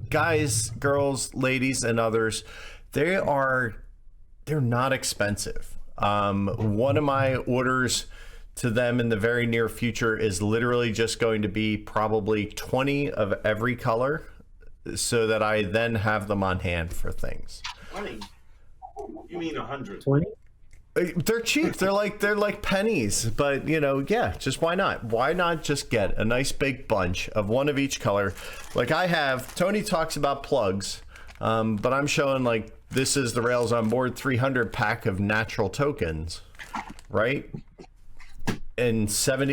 Guys, girls, ladies, and others, they're not expensive. One of my orders to them in the very near future is literally just going to be probably 20 of every color, so that I then have them on hand for things. 20? You mean 100? 20? They're cheap. They're like pennies, but yeah, just why not? Why not just get a nice big bunch of one of each color? Like I have, Tony talks about plugs, but I'm showing, like, this is the Rails on Board 300 pack of natural tokens, right? And 7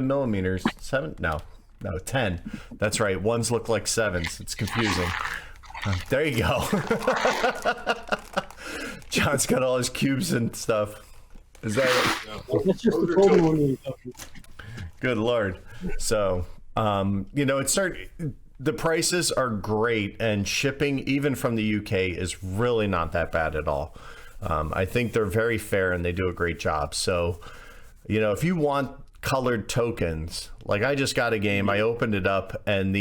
millimeters, 10. That's right. Ones look like 7s. It's confusing. There you go. John's got all his cubes and stuff. Is that it? That's just the 12 millimeter token. Good Lord. So, the prices are great, and shipping even from the UK is really not that bad at all. I think they're very fair and they do a great job. So, if you want colored tokens, like I just got a game, I opened it up, and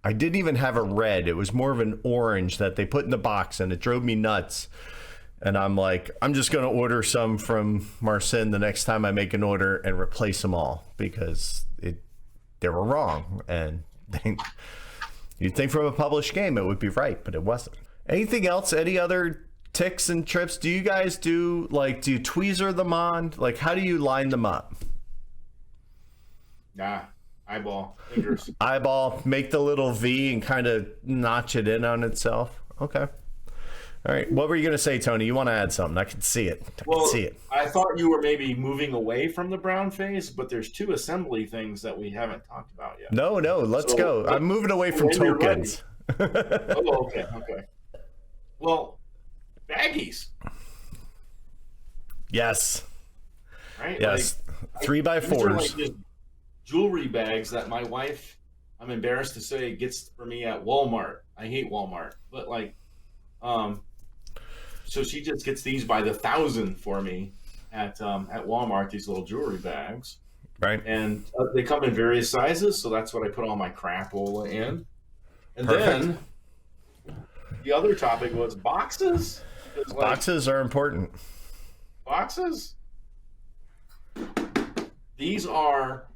I didn't even have a red. It was more of an orange that they put in the box, and it drove me nuts. And I'm like, I'm just going to order some from Marcin the next time I make an order and replace them all, because they were wrong. And you'd think from a published game it would be right, but it wasn't. Anything else? Any other ticks and trips? Do you guys do you tweezer them on? Like, how do you line them up? Nah, eyeball, fingers. Eyeball, make the little V and kind of notch it in on itself. Okay. All right. What were you going to say, Tony? You want to add something? I can see it. I thought you were maybe moving away from the brown face, but there's two assembly things that we haven't talked about yet. No, let's go. I'm moving away from tokens. Oh, okay. Well, baggies. Yes. Right? Yes. Like, 3x4s. These are like just jewelry bags that my wife, I'm embarrassed to say, gets for me at Walmart. I hate Walmart, but so she just gets these by the thousand for me at Walmart. These little jewelry bags, right? And they come in various sizes, so that's what I put all my crapola in. And Perfect. then the other topic was boxes. Boxes are important. Boxes. These are.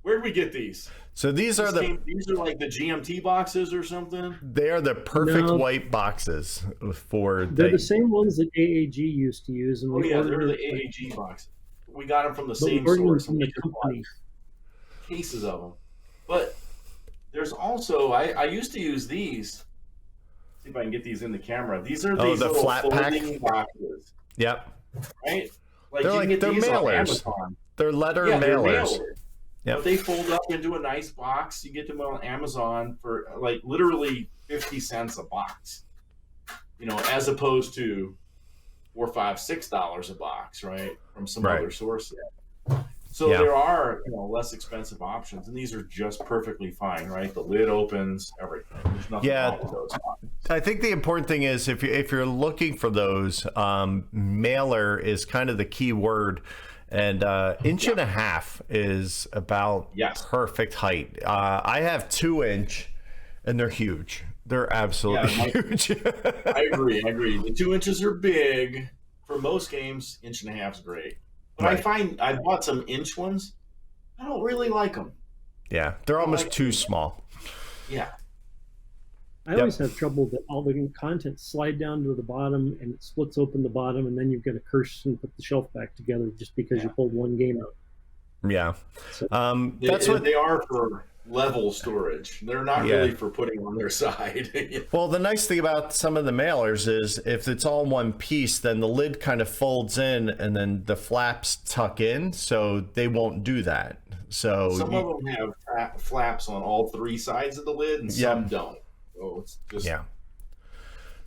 Where did we get these? So these are like the GMT boxes or something. They are the perfect white boxes for. They're the same ones that AAG used to use. And they're the AAG boxes. We got them from the same source. From the company. Cases of them, but there's also I used to use these. See if I can get these in the camera. These are these little flat folding boxes. Yep. Right. They're mailers. They're letter mailers. Yep. But they fold up into a nice box. You get them on Amazon for like literally 50 cents a box. As opposed to 4, 5, $6 a box, right, from some Right. other source. So Yeah. there are, less expensive options, and these are just perfectly fine, right? The lid opens, everything. There's nothing Yeah. wrong with those. I think the important thing is if you're looking for those, mailer is kind of the key word, and inch and a half is about Yes. perfect height. I have 2-inch, and they're huge. They're absolutely huge. I agree. The 2 inches are big. For most games, inch and a half is great. But I Right. find I bought some inch ones. I don't really like them. Yeah, they're almost too small. Yeah. I always have trouble that all the content slide down to the bottom and it splits open the bottom, and then you've got to curse and put the shelf back together just because you pulled one game out. Yeah. So, That's what they are for level storage. They're not really for putting on their side. Well, the nice thing about some of the mailers is if it's all one piece, then the lid kind of folds in and then the flaps tuck in, so they won't do that. So some of them have flaps on all 3 sides of the lid, and some don't. So it's just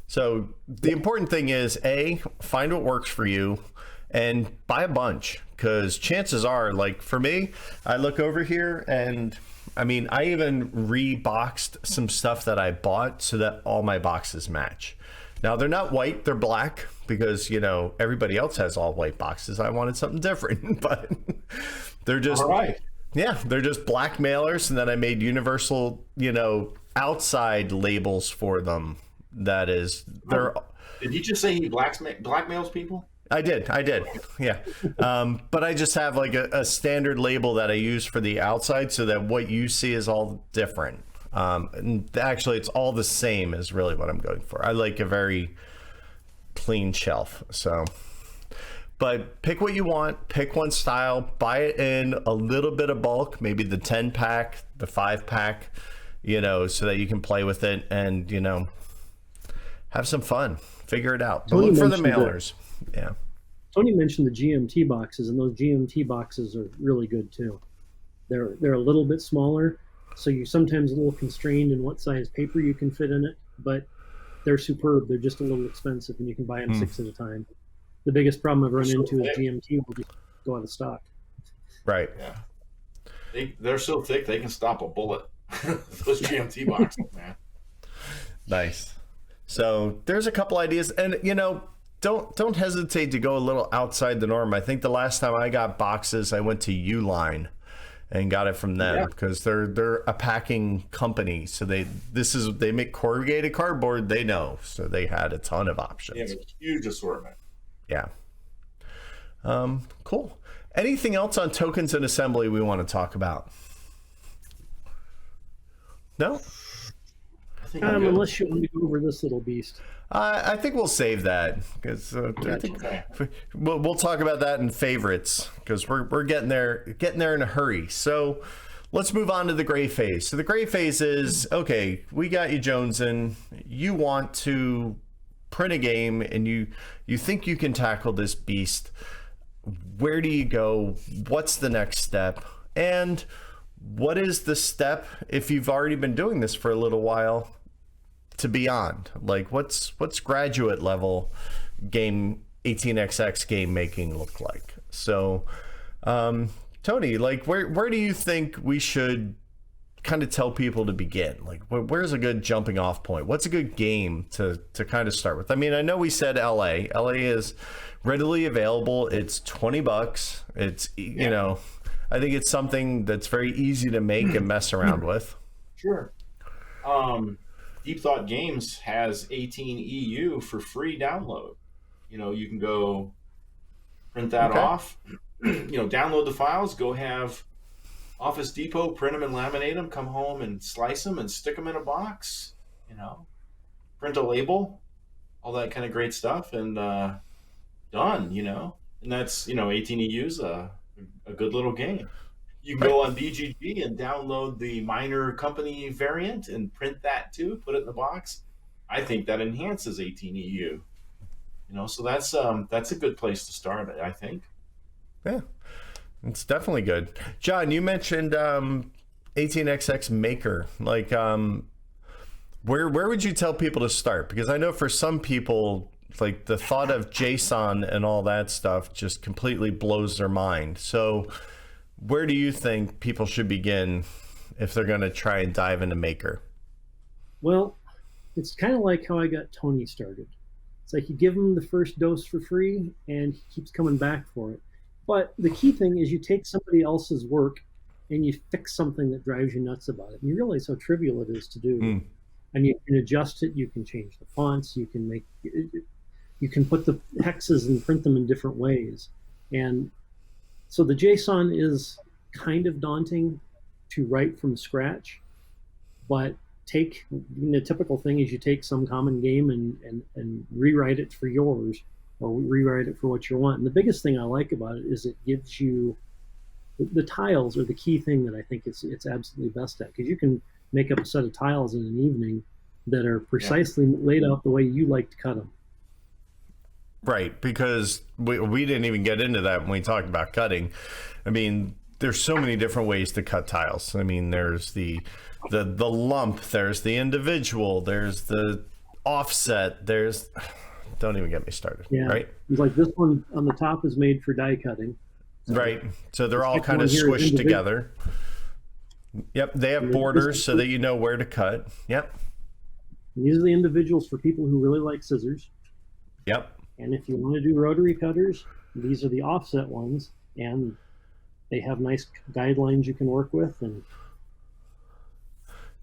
So the important thing is find what works for you and buy a bunch, because chances are, like for me, I look over here and I mean, I even reboxed some stuff that I bought so that all my boxes match. Now they're not white, they're black, because everybody else has all white boxes. I wanted something different, but they're just they're just black mailers, and then I made universal, outside labels for them. That is, they're. Did you just say he blackmails people? I did. Yeah. But I just have like a standard label that I use for the outside so that what you see is all different. And actually, it's all the same is really what I'm going for. I like a very clean shelf. So, but pick what you want, pick one style, buy it in a little bit of bulk, maybe the 10-pack, the 5-pack, so that you can play with it and, have some fun, figure it out. But look for the mailers. Yeah. Tony mentioned the GMT boxes, and those GMT boxes are really good too. They're a little bit smaller, so you're sometimes a little constrained in what size paper you can fit in it, but they're superb. They're just a little expensive, and you can buy them 6 at a time. The biggest problem I've run into is GMT will just go out of stock. Right. Yeah. They're so thick they can stop a bullet. Those GMT boxes, man. Nice. So there's a couple ideas, and don't hesitate to go a little outside the norm. I think the last time I got boxes, I went to Uline and got it from them because they're a packing company. So they make corrugated cardboard. They know, so they had a ton of options. They have a huge assortment. Yeah. Cool. Anything else on tokens and assembly we want to talk about? No? Unless you want to go over this little beast. I think we'll save that because we'll talk about that in favorites because we're getting there in a hurry. So let's move on to the gray phase. So the gray phase is, okay, we got you jonesing. You want to print a game and you think you can tackle this beast. Where do you go? What's the next step? And what is the step if you've already been doing this for a little while to beyond? Like what's graduate level game 18xx game making look like? So Tony, like where do you think we should kind of tell people to begin? Like where's a good jumping off point? What's a good game to kind of start with? I mean, I know we said LA is readily available. It's $20. It's I think it's something that's very easy to make and mess around with. Sure. Deep Thought Games has 18EU for free download. You can go print that off, download the files, go have Office Depot print them and laminate them, come home and slice them and stick them in a box, print a label, all that kind of great stuff, and done, and that's, 18EU's a good little game. You can go on BGG and download the minor company variant and print that too, put it in the box. I think that enhances 18EU. So that's a good place to start, I think. Yeah, it's definitely good. John, you mentioned 18xx Maker. Like, where would you tell people to start? Because I know for some people, like the thought of JSON and all that stuff just completely blows their mind. So where do you think people should begin if they're going to try and dive into Maker? Well, it's kind of like how I got Tony started. It's like you give him the first dose for free and he keeps coming back for it. But the key thing is you take somebody else's work and you fix something that drives you nuts about it. And you realize how trivial it is to do. And you can adjust it, you can change the fonts, you can put the hexes and print them in different ways. And so the JSON is kind of daunting to write from scratch, but the typical thing is you take some common game and rewrite it for yours, or rewrite it for what you want. And the biggest thing I like about it is it gives you the tiles are the key thing that I think it's absolutely best at, because you can make up a set of tiles in an evening that are precisely laid out the way you like to cut them. Right, because we didn't even get into that when we talked about cutting. I mean, there's so many different ways to cut tiles. I mean, there's the lump, there's the individual, there's the offset, don't even get me started. Yeah. Right? It's like this one on the top is made for die cutting. So right. So they're all kind of squished together. Yep. They have borders so that you know where to cut. Yep. These are the individuals for people who really like scissors. Yep. And if you want to do rotary cutters, these are the offset ones, and they have nice guidelines you can work with, and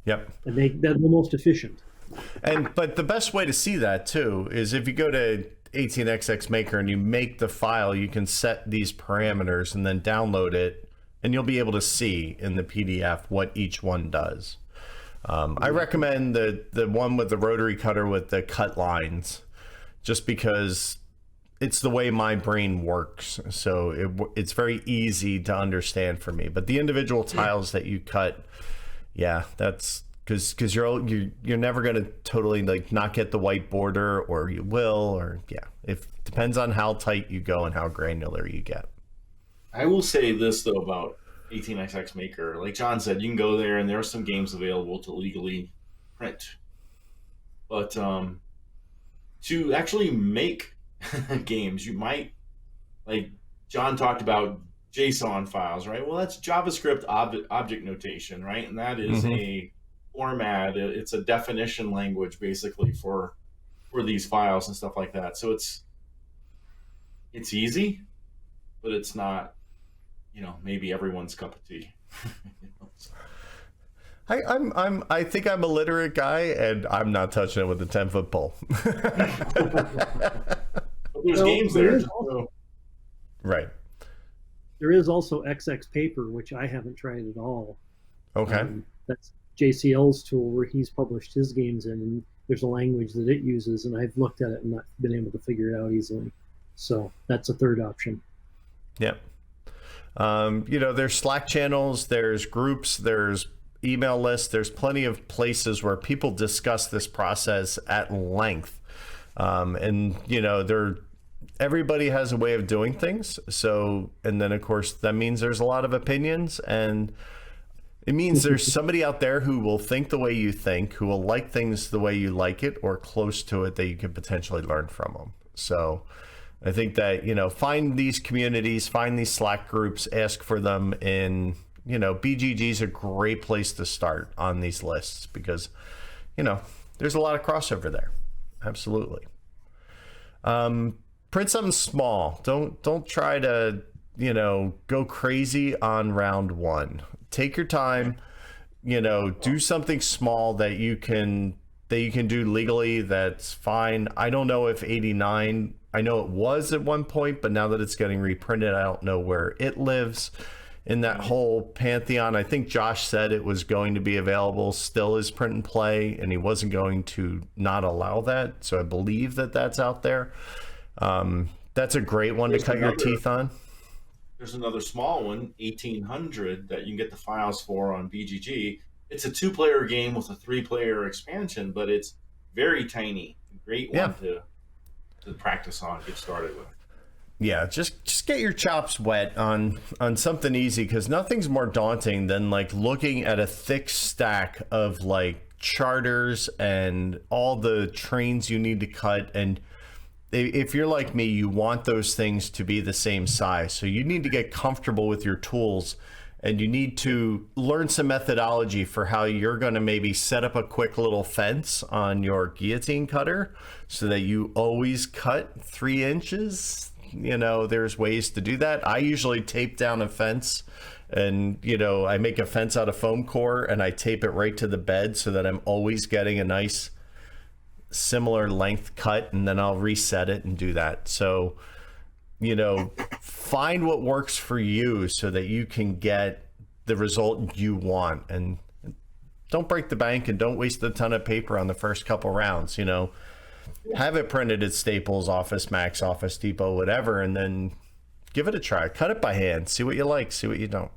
yep. And they're the most efficient. But the best way to see that too is if you go to 18xx Maker and you make the file, you can set these parameters and then download it, and you'll be able to see in the PDF what each one does. I recommend the one with the rotary cutter with the cut lines, just because it's the way my brain works. So it's very easy to understand for me. But the individual tiles that you cut, yeah, that's because you're never going to totally like not get the white border, or you will, or yeah, it depends on how tight you go and how granular you get. I will say this though about 18xx Maker, like John said, you can go there and there are some games available to legally print, but to actually make games, you might, like John talked about JSON files, right? Well, that's JavaScript object notation, right? And that is a format. It's a definition language basically for these files and stuff like that. So it's easy, but it's not, maybe everyone's cup of tea. I think I'm a literate guy, and I'm not touching it with a 10-foot pole. There's games there. Right. There is also XX Paper, which I haven't tried at all. Okay. That's JCL's tool where he's published his games in, and there's a language that it uses, and I've looked at it and not been able to figure it out easily. So that's a third option. Yep. There's Slack channels, there's groups, there's email lists, there's plenty of places where people discuss this process at length. Everybody has a way of doing things. So, and then of course that means there's a lot of opinions, and it means there's somebody out there who will think the way you think, who will like things the way you like it or close to it, that you could potentially learn from them. So I think that, find these communities, find these Slack groups, ask for them in, BGG is a great place to start on these lists because, there's a lot of crossover there. Absolutely. Print something small. Don't try to, go crazy on round one. Take your time, do something small that you can do legally. That's fine. I don't know if 89, I know it was at one point, but now that it's getting reprinted, I don't know where it lives in that whole pantheon. I think Josh said it was going to be available still as print and play, and he wasn't going to not allow that. So I believe that that's out there. That's a great one to cut your teeth on. There's another small one, 1800, that you can get the files for on BGG. It's a 2-player game with a 3-player expansion, but it's very tiny. Great one to practice on, get started with. Yeah, just get your chops wet on something easy, because nothing's more daunting than like looking at a thick stack of like charters and all the trains you need to cut, and if you're like me, you want those things to be the same size. So you need to get comfortable with your tools, and you need to learn some methodology for how you're going to maybe set up a quick little fence on your guillotine cutter so that you always cut 3 inches. You know, there's ways to do that. I usually tape down a fence, and, you know, I make a fence out of foam core and I tape it right to the bed so that I'm always getting a nice similar length cut, and then I'll reset it and do that. So, you know, find what works for you so that you can get the result you want, and don't break the bank and don't waste a ton of paper on the first couple rounds. You know, have it printed at Staples, Office Max, Office Depot, whatever, and then give it a try. Cut it by hand, see what you like, see what you don't.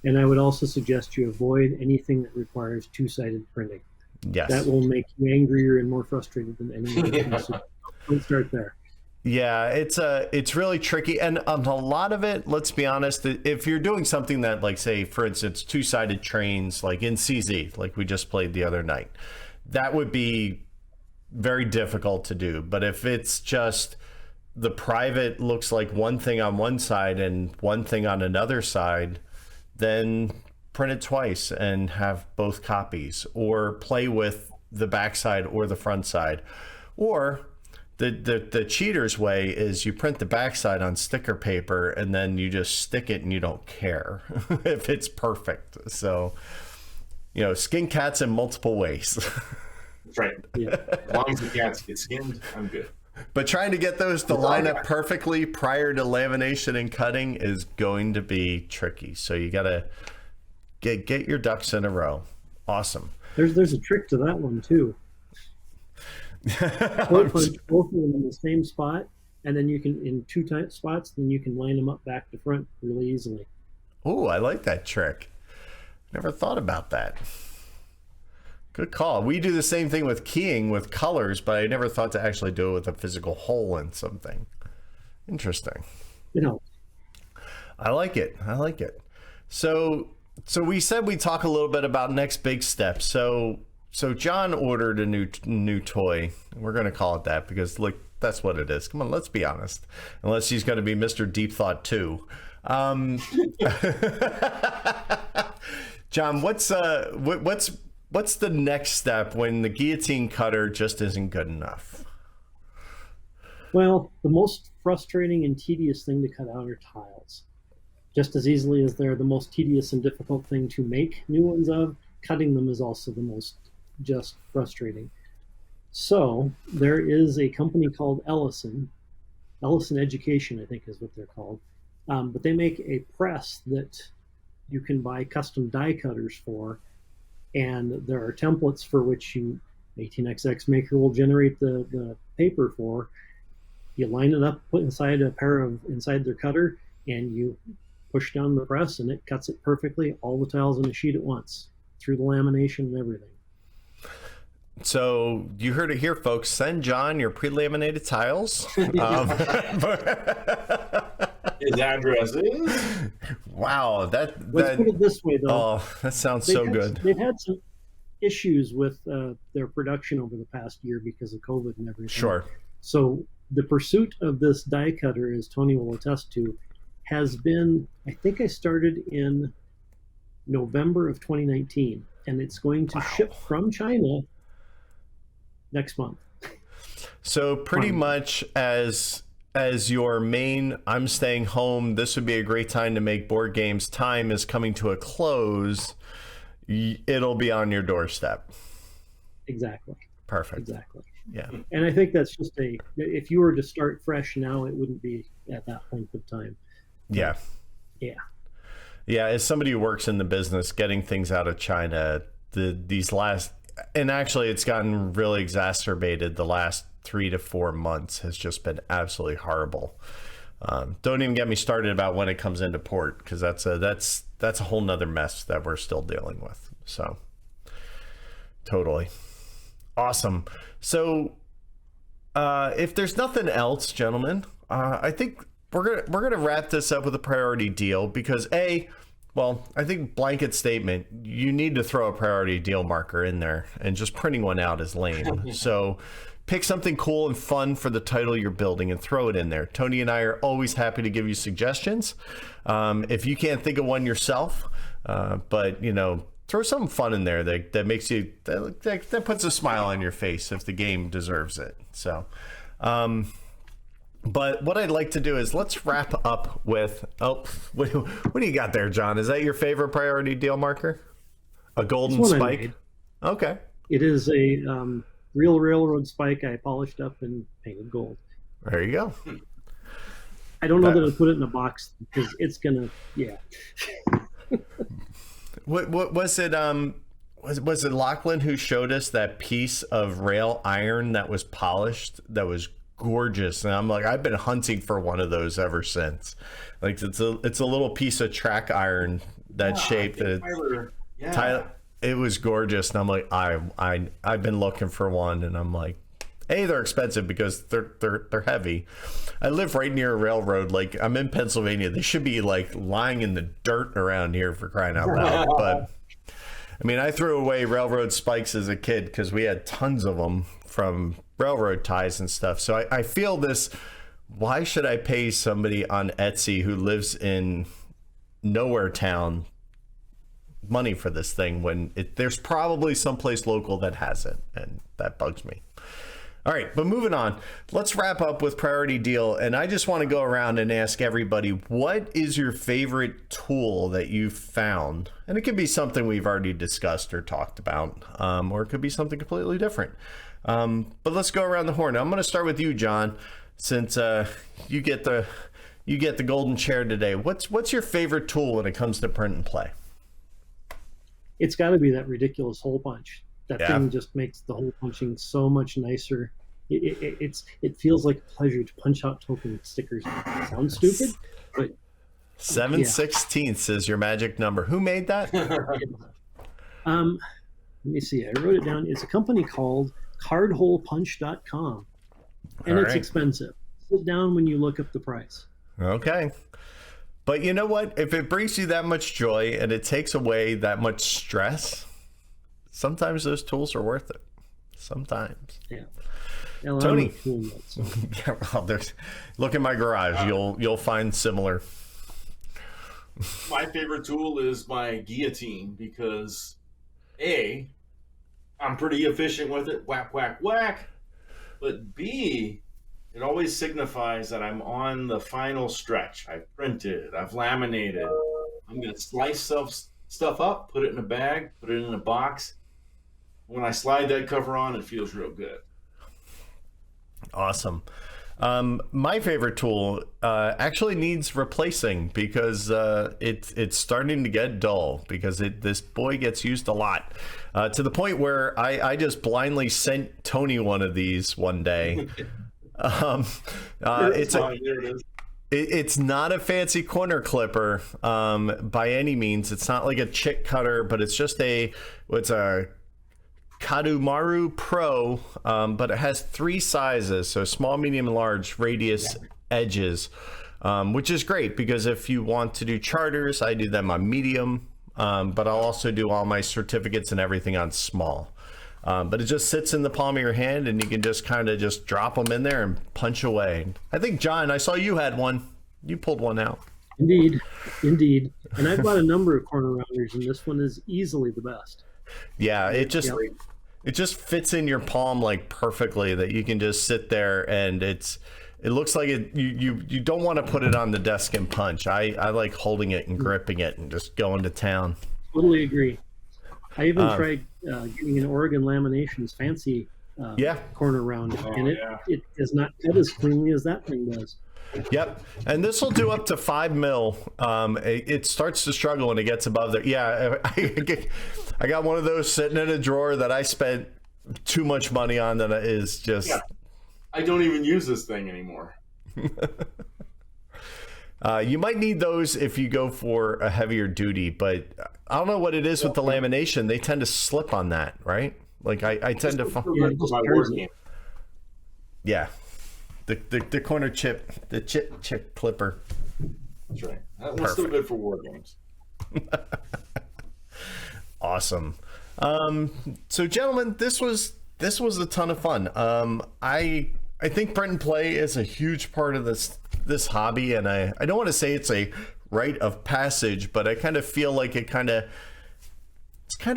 And I would also suggest you avoid anything that requires two-sided printing. Yes. That will make you angrier and more frustrated than anything else. So don't start there. Yeah, it's really tricky, and a lot of it, let's be honest, if you're doing something that, like, say, for instance, two-sided trains, like in CZ, like we just played the other night, that would be very difficult to do. But if it's just the private looks like one thing on one side and one thing on another side, then print it twice and have both copies, or play with the backside or the front side. Or the cheater's way is you print the backside on sticker paper and then you just stick it and you don't care if it's perfect. So, you know, skin cats in multiple ways. That's right. Yeah. As long as the cats get skinned, I'm good. But trying to get those to line up perfectly prior to lamination and cutting is going to be tricky. So you got to get your ducks in a row. Awesome. There's a trick to that one too. Punch both of them in the same spot, and then you can, in two tight spots, then you can line them up back to front really easily. Oh, I like that trick. Never thought about that. Good call. We do the same thing with keying with colors, but I never thought to actually do it with a physical hole in something. Interesting. You know. I like it. I like it. So we said we'd talk a little bit about next big steps. So John ordered a new toy. We're going to call it that because, like, that's what it is. Come on, let's be honest. Unless he's going to be Mr. Deep Thought 2. John, what's the next step when the guillotine cutter just isn't good enough? Well, the most frustrating and tedious thing to cut out are tiles. Just as easily as they're the most tedious and difficult thing to make new ones of, cutting them is also the most just frustrating. So there is a company called Ellison Education, I think is what they're called. But they make a press that you can buy custom die cutters for, and there are templates for which 18XX maker will generate the paper for. You line it up, put inside their cutter, and you push down the press, and it cuts it perfectly, all the tiles on the sheet at once, through the lamination and everything. So you heard it here, folks. Send John your pre-laminated tiles. His address is? Wow, Let's put it this way, though. Oh, that sounds so good. They've had some issues with their production over the past year because of COVID and everything. Sure. So the pursuit of this die cutter, as Tony will attest to, has been, I think I started in November of 2019, and it's going to ship from China next month. So pretty much as your main, I'm staying home, this would be a great time to make board games, time is coming to a close, it'll be on your doorstep. Exactly. Perfect. Exactly. Yeah. And I think that's just if you were to start fresh now, it wouldn't be at that length of time. Yeah. Yeah. Yeah, as somebody who works in the business, getting things out of China, these last, and actually it's gotten really exacerbated the last 3 to 4 months has just been absolutely horrible. Don't even get me started about when it comes into port, because that's a whole nother mess that we're still dealing with. So totally awesome. So if there's nothing else, gentlemen, I think we're gonna wrap this up with a priority deal, because Well, I think blanket statement, you need to throw a priority deal marker in there, and just printing one out is lame. So pick something cool and fun for the title you're building and throw it in there. Tony and I are always happy to give you suggestions. If you can't think of one yourself, but throw something fun in there that makes you, that puts a smile on your face if the game deserves it. So, but what I'd like to do is let's wrap up with, what do you got there, John? Is that your favorite priority deal marker? A golden spike? Okay. It is a real railroad spike I polished up and painted gold. There you go. I don't know that I'll put it in a box because it's gonna, What was it? Was it Lachlan who showed us that piece of rail iron that was polished that was gorgeous? And I'm like, I've been hunting for one of those ever since. Like it's a little piece of track iron that shaped it. Tyler, it was gorgeous, and I'm like, I've been looking for one, and I'm like, A, they're expensive because they're heavy. I live right near a railroad. Like, I'm in Pennsylvania. They should be like lying in the dirt around here, for crying out loud. But I mean, I threw away railroad spikes as a kid because we had tons of them from railroad ties and stuff. So I feel this. Why should I pay somebody on Etsy who lives in nowhere town money for this thing when there's probably someplace local that has it, and that bugs me. All right, but moving on, let's wrap up with priority deal. And I just want to go around and ask everybody, what is your favorite tool that you've found? And it could be something we've already discussed or talked about, or it could be something completely different. But let's go around the horn. I'm going to start with you, John, since you get the golden chair today. What's your favorite tool when it comes to print and play? It's got to be that ridiculous hole punch. That thing just makes the hole punching so much nicer. It feels like a pleasure to punch out token stickers. It sounds stupid, but 7/16 is your magic number. Who made that? Let me see. I wrote it down. It's a company called cardholepunch.com, and it's expensive. Sit down when you look up the price. Okay. But you know what? If it brings you that much joy and it takes away that much stress, sometimes those tools are worth it. Sometimes. Yeah. Tony. Yeah, well, look in my garage. You'll find similar. My favorite tool is my guillotine because A, I'm pretty efficient with it. Whack, whack, whack. But B, it always signifies that I'm on the final stretch. I've printed, I've laminated. I'm going to slice stuff up, put it in a bag, put it in a box. When I slide that cover on, it feels real good. Awesome. My favorite tool actually needs replacing because it's starting to get dull because this boy gets used a lot to the point where I just blindly sent Tony one of these one day. It's not a fancy corner clipper by any means. It's not like a chick cutter, but it's just it's a Kadumaru Pro, but it has 3 sizes, so small, medium, and large radius edges, which is great because if you want to do charters, I do them on medium, but I'll also do all my certificates and everything on small. But it just sits in the palm of your hand and you can just kind of just drop them in there and punch away. I think, John, I saw you had one. You pulled one out. Indeed. And I've got a number of corner rounders, and this one is easily the best. Yeah, it just fits in your palm like perfectly that you can just sit there and it looks like you don't want to put it on the desk and punch. I like holding it and gripping it and just going to town. Totally agree. I even tried getting an Oregon Laminations fancy corner rounder, and it does not cut as cleanly as that thing does. Yep, and this will do up to 5 mil. It starts to struggle when it gets above there. Yeah, I got one of those sitting in a drawer that I spent too much money on that is just... Yeah. I don't even use this thing anymore. You might need those if you go for a heavier duty, but I don't know what it is with the lamination. They tend to slip on that, right? Like I tend to find... Yeah. The corner chip, the chip clipper. That's right. That one's still good for war games. Awesome. So gentlemen, this was a ton of fun. I think print and play is a huge part of this hobby, and I don't want to say it's a rite of passage, but I kind of feel like it's kind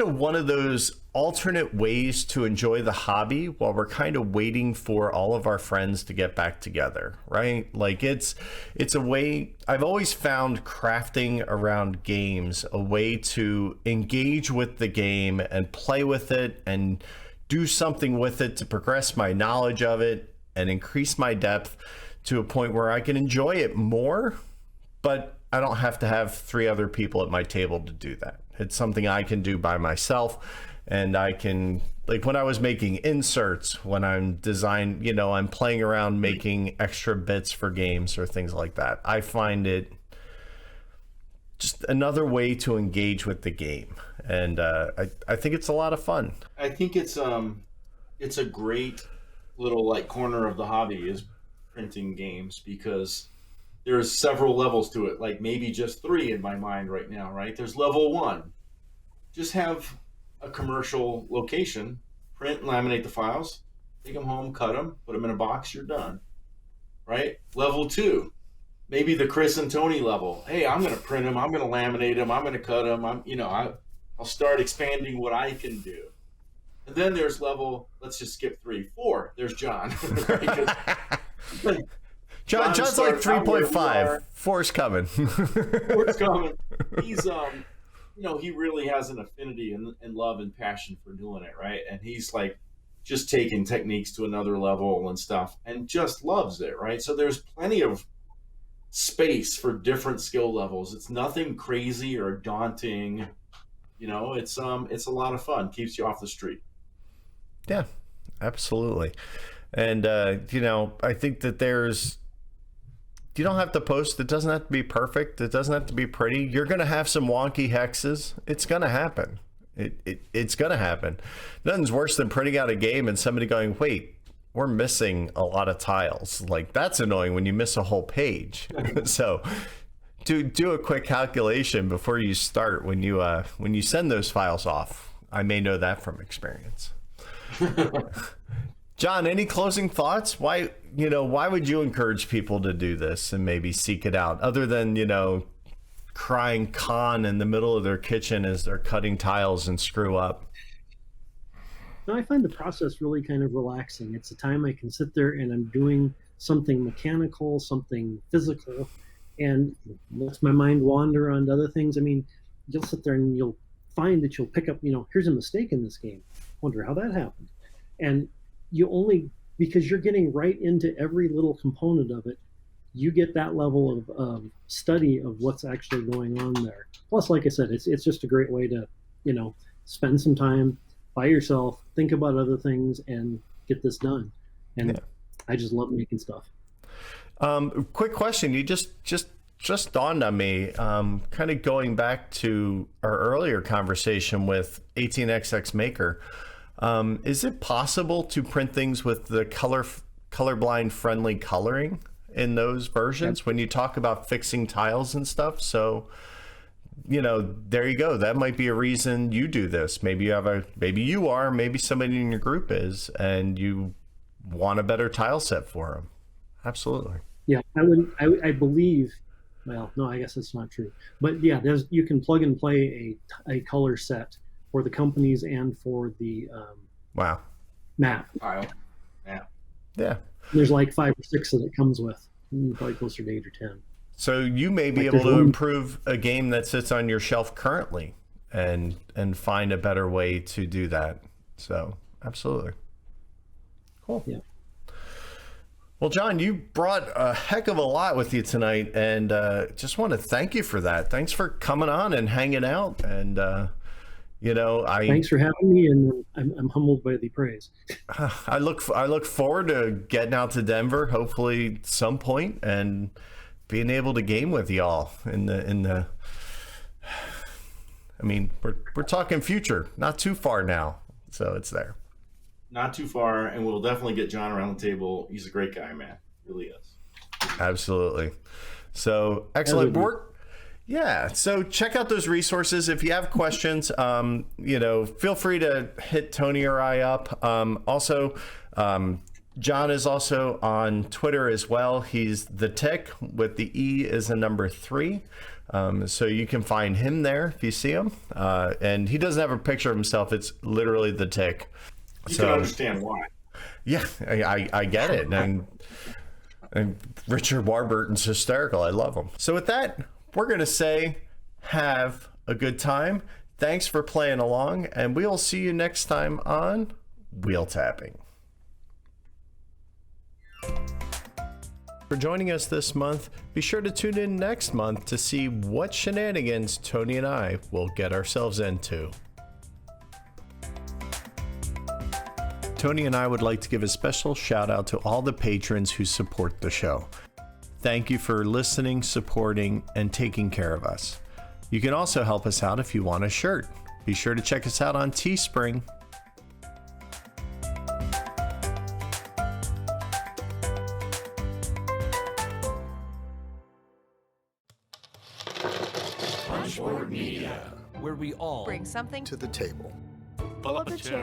of one of those alternate ways to enjoy the hobby while we're kind of waiting for all of our friends to get back together, right? Like it's a way. I've always found crafting around games a way to engage with the game and play with it and do something with it to progress my knowledge of it and increase my depth to a point where I can enjoy it more, but I don't have to have 3 other people at my table to do that. It's something I can do by myself, and I can, like when I was making inserts, when I'm I'm playing around making extra bits for games or things like that. I find it just another way to engage with the game, and I think it's a lot of fun. I think it's a great little like corner of the hobby is printing games, because there's several levels to it, like maybe just 3 in my mind right now, right? There's level 1. Just have a commercial location, print and laminate the files, take them home, cut them, put them in a box, you're done, right? Level 2, maybe the Chris and Tony level. Hey, I'm going to print them, I'm going to laminate them, I'm going to cut them, I'll start expanding what I can do. And then there's level, let's just skip 3, 4, there's John. Right? John's like 3.5. 4's coming. 4's coming. He's he really has an affinity and love and passion for doing it, right? And he's like just taking techniques to another level and stuff, and just loves it, right? So there's plenty of space for different skill levels. It's nothing crazy or daunting. It's a lot of fun. Keeps you off the street. Yeah, absolutely. And I think that you don't have to post. It doesn't have to be perfect. It doesn't have to be pretty. You're going to have some wonky hexes. It's going to happen. It's going to happen. Nothing's worse than printing out a game and somebody going, wait, we're missing a lot of tiles. Like, that's annoying when you miss a whole page. So do a quick calculation before you start when you send those files off. I may know that from experience. John, any closing thoughts? Why would you encourage people to do this and maybe seek it out, other than, crying con in the middle of their kitchen as they're cutting tiles and screw up? No, I find the process really kind of relaxing. It's a time I can sit there and I'm doing something mechanical, something physical, and lets my mind wander on other things. I mean, you'll sit there and you'll find that you'll pick up, here's a mistake in this game. Wonder how that happened. And because you're getting right into every little component of it, you get that level of study of what's actually going on there. Plus, like I said, it's just a great way to, spend some time by yourself, think about other things, and get this done. And yeah. I just love making stuff. Quick question. You just dawned on me, kind of going back to our earlier conversation with 18XX Maker. Is it possible to print things with the colorblind friendly coloring in those versions? Yep. When you talk about fixing tiles and stuff? So, there you go. That might be a reason you do this. Maybe maybe somebody in your group is, and you want a better tile set for them. Absolutely. Yeah, I believe. Well, no, I guess that's not true. But yeah, you can plug and play a color set for the companies and for the map. Yeah. There's like 5 or 6 that it comes with, probably closer to 8 or 10. So you may be able to improve a game that sits on your shelf currently and find a better way to do that. So absolutely. Cool. Yeah. Well, John, you brought a heck of a lot with you tonight, and just want to thank you for that. Thanks for coming on and hanging out, and thanks for having me, and I'm humbled by the praise. I look forward to getting out to Denver, hopefully at some point, and being able to game with y'all in the. I mean, we're talking future, not too far now, so it's there. Not too far, and we'll definitely get John around the table. He's a great guy, man. Really is. Absolutely. So excellent work. Yeah, so check out those resources. If you have questions, feel free to hit Tony or I up. John is also on Twitter as well. He's the Tick with the E is a number 3. So you can find him there if you see him. And he doesn't have a picture of himself. It's literally the Tick. You can understand why. Yeah, I get it. And Richard Warburton's hysterical. I love him. So with that, we're going to say have a good time. Thanks for playing along, and we'll see you next time on Wheel Tapping. For joining us this month, be sure to tune in next month to see what shenanigans Tony and I will get ourselves into. Tony and I would like to give a special shout out to all the patrons who support the show. Thank you for listening, supporting, and taking care of us. You can also help us out if you want a shirt. Be sure to check us out on Teespring. Punchboard Media, where we all bring something to the table. Pull up a chair.